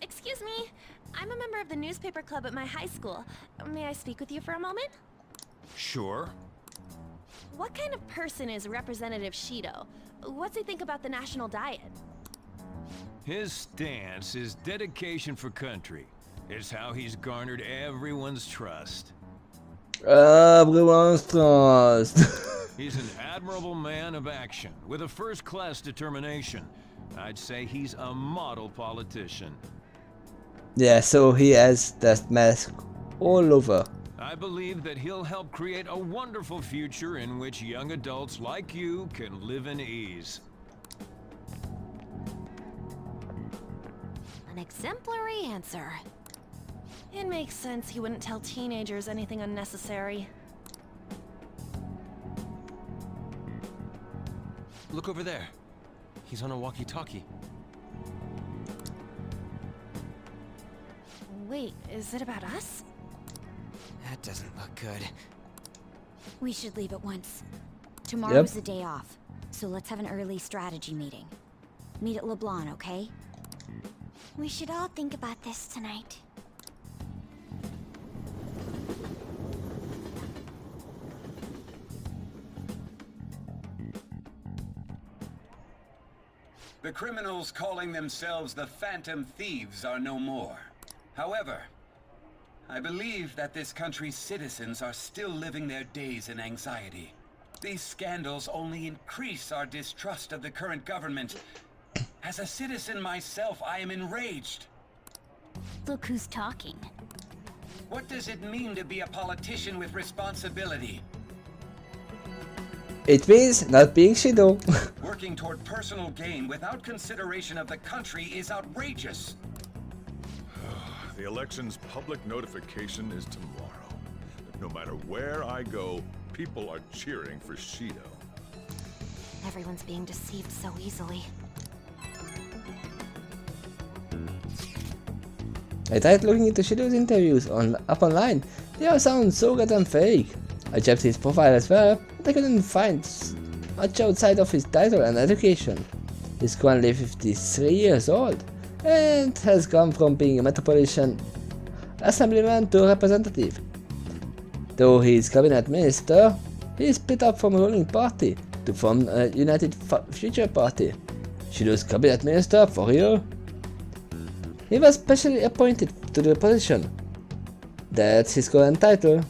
Speaker 5: Excuse me, I'm a member of the newspaper club at my high school. May I speak with you for a moment?
Speaker 7: Sure.
Speaker 5: What kind of person is Representative Shido? What's he think about the national diet?
Speaker 12: His stance is dedication for country. It's how he's garnered everyone's trust.
Speaker 1: Everyone's trust.
Speaker 12: He's an admirable man of action, with a first-class determination. I'd say he's a model politician.
Speaker 1: Yeah, so he has that mask all over.
Speaker 12: I believe that he'll help create a wonderful future in which young adults like you can live in ease.
Speaker 2: An exemplary answer.
Speaker 5: It makes sense he wouldn't tell teenagers anything unnecessary.
Speaker 3: Look over there. He's on a walkie-talkie.
Speaker 5: Wait, is it about us?
Speaker 6: That doesn't look good.
Speaker 2: We should leave at once. Tomorrow's
Speaker 1: Yep.
Speaker 2: the day off, so let's have an early strategy meeting. Meet at LeBlanc, okay?
Speaker 8: We should all think about this tonight.
Speaker 9: The criminals calling themselves the Phantom Thieves are no more. However, I believe that this country's citizens are still living their days in anxiety. These scandals only increase our distrust of the current government. As a citizen myself, I am enraged.
Speaker 2: Look who's talking.
Speaker 9: What does it mean to be a politician with responsibility?
Speaker 1: It means not being Shido.
Speaker 9: Working toward personal gain without consideration of the country is outrageous.
Speaker 7: The election's public notification is tomorrow. No matter where I go, people are cheering for Shido.
Speaker 2: Everyone's being deceived so easily.
Speaker 1: I tried looking into Shido's interviews up online. They all sound so goddamn fake. I checked his profile as well, but I couldn't find much outside of his title and education. He's currently 53 years old, and has gone from being a metropolitan assemblyman to a representative. Though he is cabinet minister, he split up from a ruling party to form a United Future Party. Shido's cabinet minister for real? He was specially appointed to the position. That's his current title.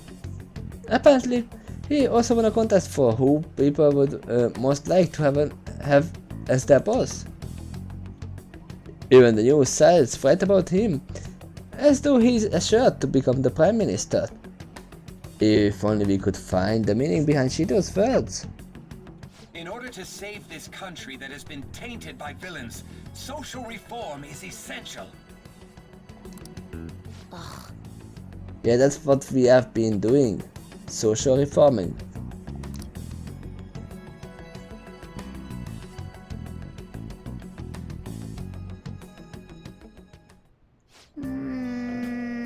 Speaker 1: Apparently, he also won a contest for who people would most like to have as their boss. Even the news sites write about him, as though he's assured to become the Prime Minister. If only we could find the meaning behind Shido's words.
Speaker 9: In order to save this country that has been tainted by villains, social reform is essential.
Speaker 1: Yeah, that's what we have been doing. Social reforming.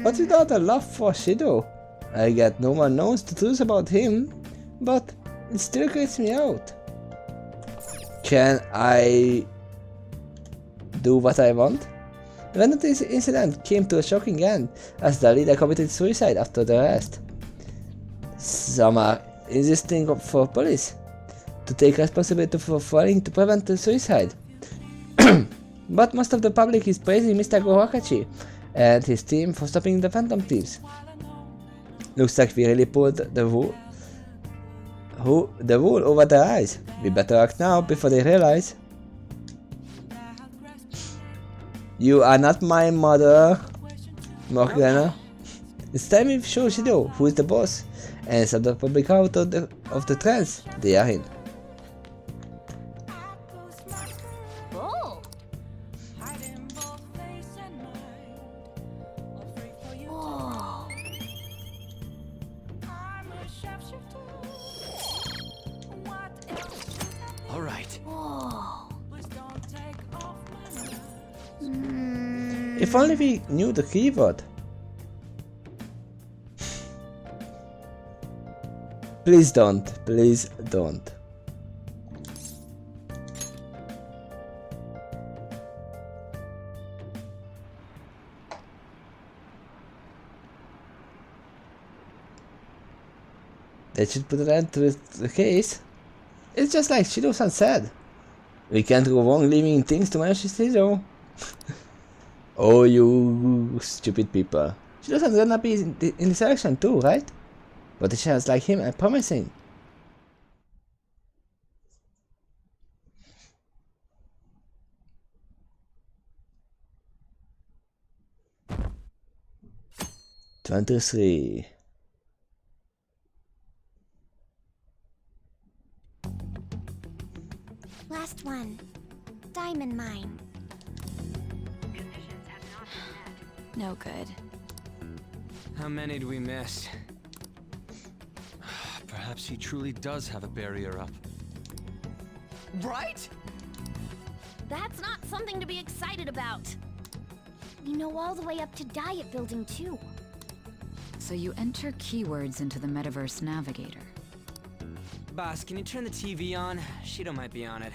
Speaker 1: But without a love for Shido, I get no one knows the truth about him, but it still creeps me out. Can I do what I want? When this incident came to a shocking end, as the leader committed suicide after the arrest. Some are insisting for police to take responsibility for failing to prevent the suicide. But most of the public is praising Mr. Gohakachi and his team for stopping the Phantom Thieves. Looks like we really pulled the wool over their eyes. We better act now before they realize. You are not my mother, Morgana. It's time we show Shido who is the boss and stop the public out of the trance they are in.
Speaker 5: Bull. Whoa.
Speaker 6: All right.
Speaker 5: Whoa.
Speaker 1: If only we knew the keyword. Please don't. Please don't. They should put an end to the case. It's just like Shido-san said. We can't go wrong leaving things to Shido. Oh, you stupid people. Shido-san's gonna be in the selection too, right? But it sounds like him and promising. "23.
Speaker 8: Last one. Diamond mine.
Speaker 2: No good.
Speaker 6: How many do we miss? Perhaps he truly does have a barrier up. Right?
Speaker 5: That's not something to be excited about.
Speaker 8: We know all the way up to Diet Building too.
Speaker 4: So you enter keywords into the Metaverse Navigator.
Speaker 6: Boss, can you turn the TV on? Shido might be on it.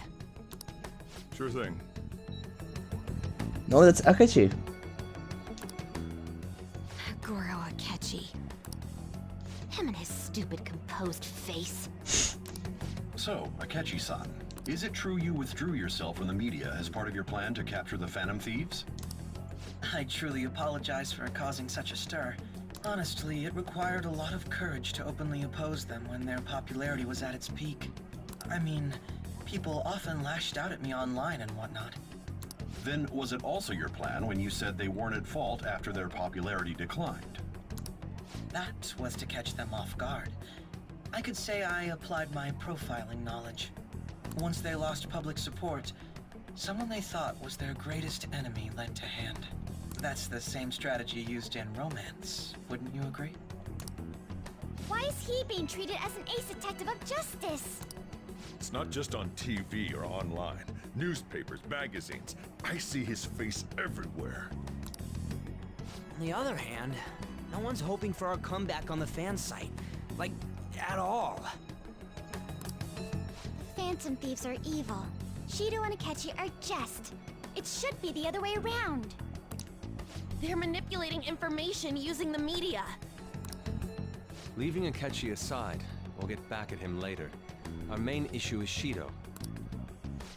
Speaker 7: Sure thing.
Speaker 1: No, that's Akechi.
Speaker 2: Goro Akechi. Him and his stupid composed face.
Speaker 11: So, Akechi-san, is it true you withdrew yourself from the media as part of your plan to capture the Phantom Thieves?
Speaker 10: I truly apologize for causing such a stir. Honestly, it required a lot of courage to openly oppose them when their popularity was at its peak. I mean, people often lashed out at me online and whatnot.
Speaker 11: Then was it also your plan when you said they weren't at fault after their popularity declined?
Speaker 10: That was to catch them off guard. I could say I applied my profiling knowledge. Once they lost public support, someone they thought was their greatest enemy lent a hand. That's the same strategy used in romance, wouldn't you agree?
Speaker 8: Why is he being treated as an ace detective of justice?
Speaker 7: It's not just on TV or online. Newspapers, magazines. I see his face everywhere.
Speaker 6: On the other hand, no one's hoping for our comeback on the fan site. Like, at all.
Speaker 8: Phantom Thieves are evil. Shido and Akechi are just. It should be the other way around.
Speaker 5: They're manipulating information using the media.
Speaker 3: Leaving Akechi aside, we'll get back at him later. Our main issue is Shido.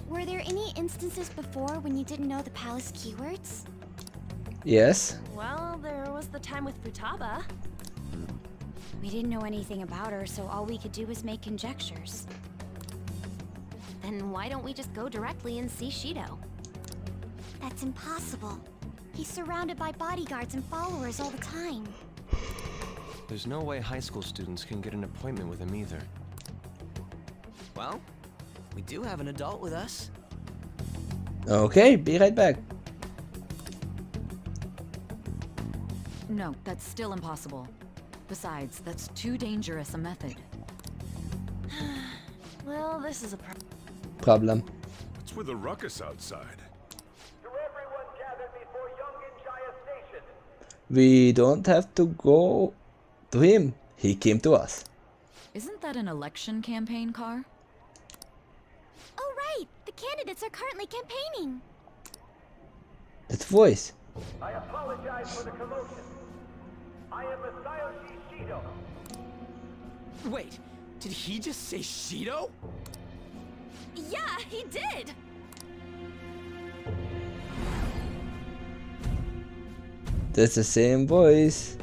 Speaker 8: Were there any instances before when you didn't know the palace keywords?
Speaker 1: Yes.
Speaker 5: Well, there was the time with Futaba.
Speaker 2: We didn't know anything about her, so all we could do was make conjectures.
Speaker 5: Then why don't we just go directly and see Shido?
Speaker 8: That's impossible. He's surrounded by bodyguards and followers all the time.
Speaker 3: There's no way high school students can get an appointment with him either.
Speaker 6: Well, we do have an adult with us.
Speaker 1: Okay, be right back.
Speaker 4: No, that's still impossible. Besides, that's too dangerous a method.
Speaker 5: Well, this is a
Speaker 1: problem.
Speaker 7: What's with the ruckus outside?
Speaker 13: To everyone gathered before Yongin Jaya Station.
Speaker 1: We don't have to go to him. He came to us.
Speaker 4: Isn't that an election campaign car?
Speaker 8: Oh, right! The candidates are currently campaigning.
Speaker 1: That voice.
Speaker 13: I apologize for the commotion. I am Masayoshi Shido.
Speaker 6: Wait, did he just say Shido?
Speaker 5: Yeah, he did!
Speaker 1: That's the same voice.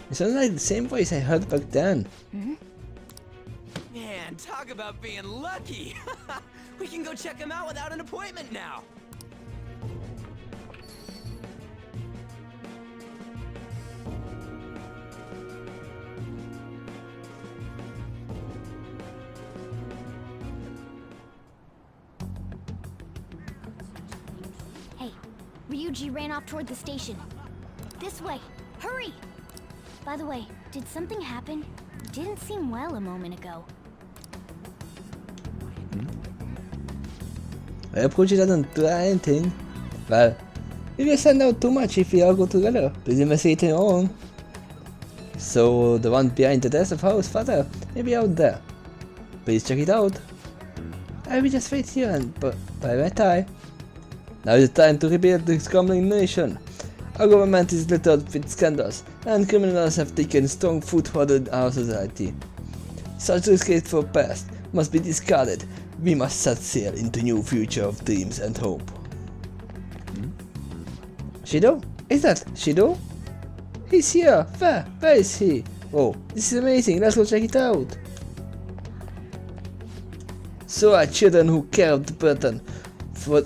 Speaker 1: It sounds like the same voice I heard back then.
Speaker 6: Man, talk about being lucky! We can go check him out without an appointment now!
Speaker 8: Hey, Ryuji ran off toward the station. This way. Hurry! By the way, did something happen? Didn't seem well a moment ago.
Speaker 1: Ryuji doesn't do anything. Well, we will send out too much if we all go together. Please investigate your own. So, the one behind the desk of House Father may be out there. Please check it out. I will just wait here and by my time. Now is the time to rebuild this crumbling nation. Our government is littered with scandals, and criminals have taken strong foothold in our society. Such disgraceful past must be discarded. We must set sail into new future of dreams and hope. Shido? Is that Shido? He's here! Where is he? Oh, this is amazing, let's go check it out! So our children who care of the burden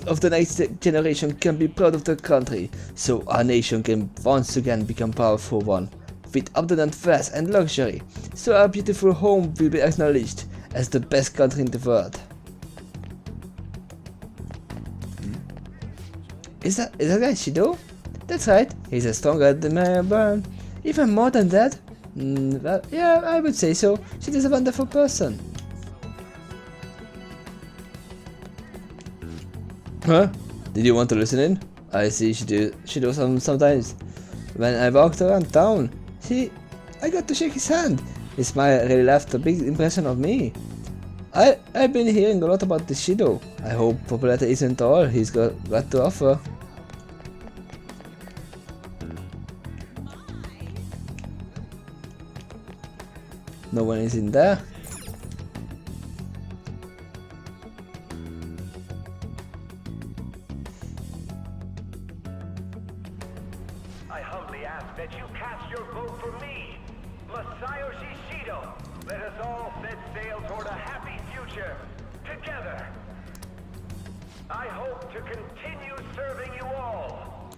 Speaker 1: of the next generation can be proud of their country, so our nation can once again become a powerful one, with abundant wealth and luxury, so our beautiful home will be acknowledged as the best country in the world. Is that guy Shido? That's right, he's as stronger than my burn. Even more than that? Well, yeah, I would say so. She is a wonderful person. Huh? Did you want to listen in? I see she does sometimes. When I walked around town, I got to shake his hand. His smile really left a big impression of me. I've been hearing a lot about this Shido. I hope popularity isn't all he's got to offer. No one is in there.
Speaker 13: I humbly ask that you cast your vote for me, Masayoshi Shido. Let us all set sail toward a happy future, together. I hope to continue serving you all.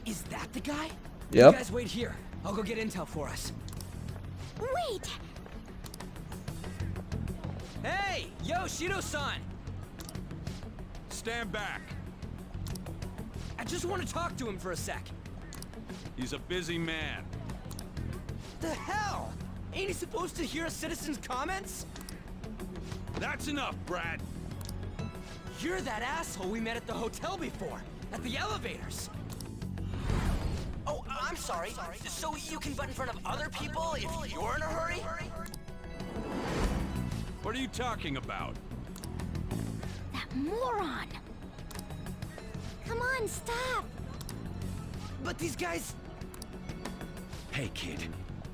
Speaker 6: Is that the guy?
Speaker 1: Yep.
Speaker 6: You guys wait here. I'll go get intel for us.
Speaker 8: Wait!
Speaker 6: Hey! Yo, Shido-san!
Speaker 12: Stand back.
Speaker 6: I just want to talk to him for a sec.
Speaker 12: He's a busy man.
Speaker 6: The hell? Ain't he supposed to hear a citizen's comments?
Speaker 12: That's enough, Brad.
Speaker 6: You're that asshole we met at the hotel before, at the elevators. Oh, I'm sorry. So you can butt in front of other people if you're in a hurry?
Speaker 12: What are you talking about?
Speaker 8: That moron! Come on, stop!
Speaker 6: But these guys...
Speaker 9: Hey, kid.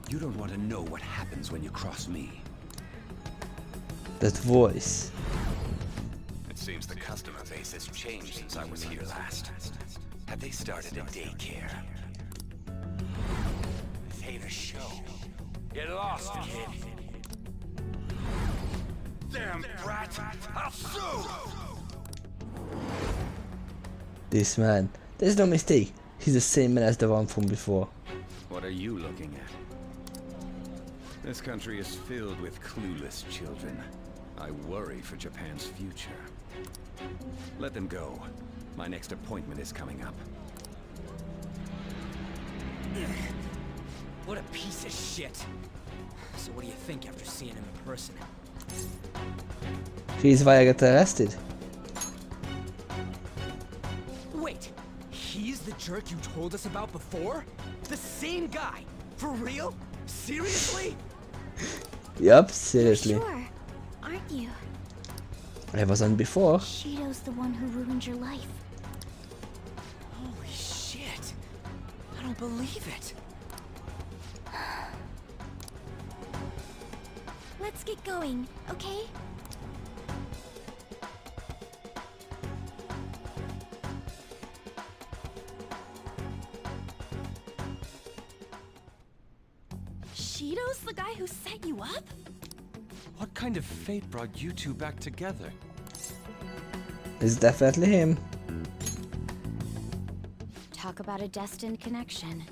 Speaker 9: You don't want to know what happens when you cross me.
Speaker 1: That voice.
Speaker 9: It seems the customer base has changed since I was here last. Have they started a daycare? This ain't a show. Get lost, kid. Damn brat! I'll sue!
Speaker 1: This man. There's no mistake. He's the same man as the one from before.
Speaker 9: What are you looking at? This country is filled with clueless children. I worry for Japan's future. Let them go. My next appointment is coming up.
Speaker 6: What a piece of shit. So what do you think after seeing him in person?
Speaker 1: He's why I got arrested.
Speaker 6: Wait, he's the jerk you told us about before? The same guy? For real? Seriously?
Speaker 1: Yup, seriously.
Speaker 8: Sure, aren't you?
Speaker 1: I wasn't before.
Speaker 8: Shido's the one who ruined your life.
Speaker 6: Holy shit. I don't believe it.
Speaker 8: Let's get going, okay?
Speaker 5: Shido's the guy who set you up?
Speaker 3: What kind of fate brought you two back together?
Speaker 1: It's definitely him.
Speaker 2: Talk about a destined connection.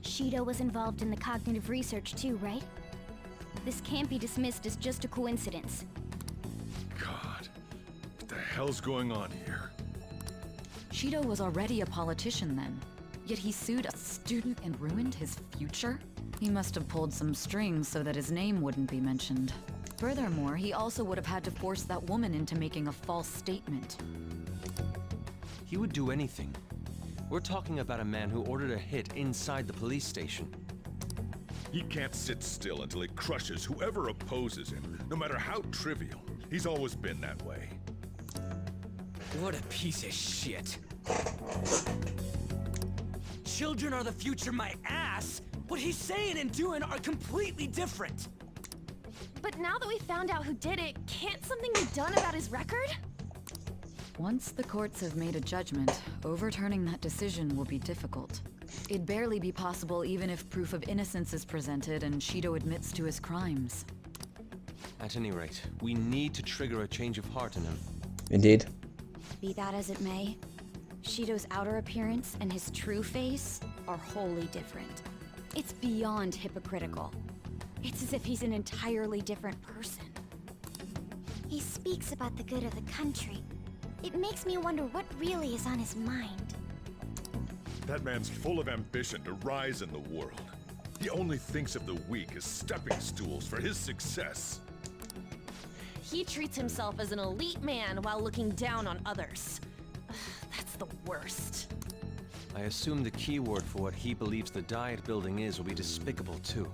Speaker 8: Shido was involved in the cognitive research too, right? This can't be dismissed as just a coincidence.
Speaker 7: God, what the hell's going on here?
Speaker 4: Shido was already a politician then, yet he sued a student and ruined his future? He must have pulled some strings so that his name wouldn't be mentioned. Furthermore, he also would have had to force that woman into making a false statement.
Speaker 3: He would do anything. We're talking about a man who ordered a hit inside the police station.
Speaker 7: He can't sit still until he crushes whoever opposes him, no matter how trivial. He's always been that way.
Speaker 6: What a piece of shit. Children are the future, my ass! What he's saying and doing are completely different!
Speaker 5: But now that we found out who did it, can't something be done about his record?
Speaker 4: Once the courts have made a judgment, overturning that decision will be difficult. It'd barely be possible even if proof of innocence is presented and Shido admits to his crimes.
Speaker 3: At any rate, we need to trigger a change of heart in him.
Speaker 1: Indeed.
Speaker 2: Be that as it may, Shido's outer appearance and his true face are wholly different. It's beyond hypocritical. It's as if he's an entirely different person.
Speaker 8: He speaks about the good of the country. It makes me wonder what really is on his mind.
Speaker 7: That man's full of ambition to rise in the world. He only thinks of the weak as stepping stools for his success.
Speaker 5: He treats himself as an elite man while looking down on others. That's the worst.
Speaker 3: I assume the keyword for what he believes the Diet Building is will be despicable too.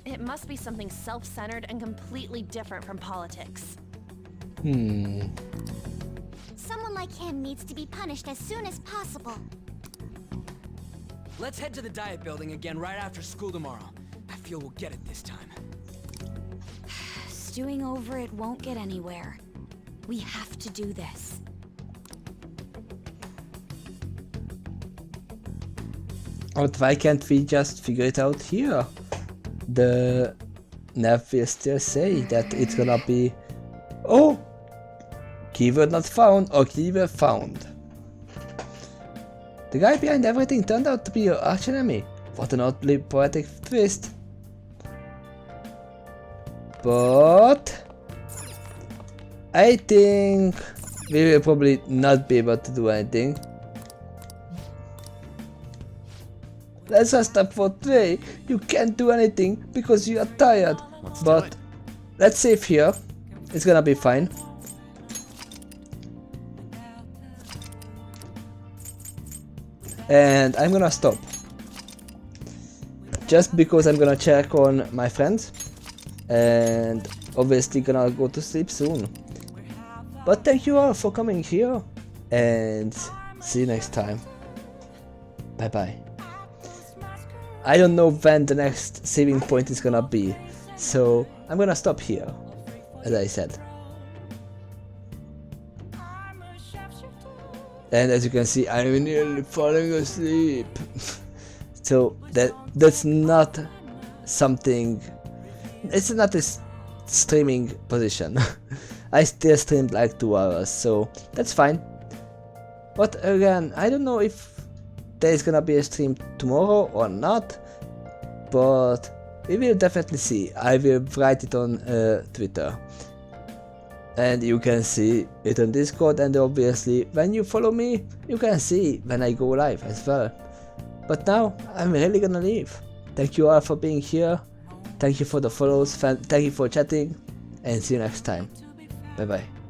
Speaker 5: It must be something self-centered and completely different from politics.
Speaker 8: Someone like him needs to be punished as soon as possible.
Speaker 6: Let's head to the Diet Building again right after school tomorrow. I feel we'll get it this time.
Speaker 2: Stewing over it won't get anywhere. We have to do this.
Speaker 1: But why can't we just figure it out here? The Nev will still say that it's gonna be, oh, keyword not found or keyword found. The guy behind everything turned out to be your archenemy. What an oddly poetic twist. But I think we will probably not be able to do anything. Let's just stop for today. You can't do anything because you are tired. But let's save here. It's gonna be fine. And I'm gonna stop. Just because I'm gonna check on my friends. And obviously gonna go to sleep soon. But thank you all for coming here. And see you next time. Bye bye. I don't know when the next saving point is gonna be, so I'm gonna stop here, as I said. And as you can see, I'm nearly falling asleep. So that's not something. It's not a streaming position. I still streamed like 2 hours, so that's fine. But again, I don't know if there is gonna be a stream tomorrow or not, but we will definitely see. I will write it on Twitter. and you can see it on Discord, and obviously when you follow me you can see when I go live as well. But now I'm really gonna leave. Thank you all for being here, thank you for the follows, thank you for chatting, and see you next time. Bye bye.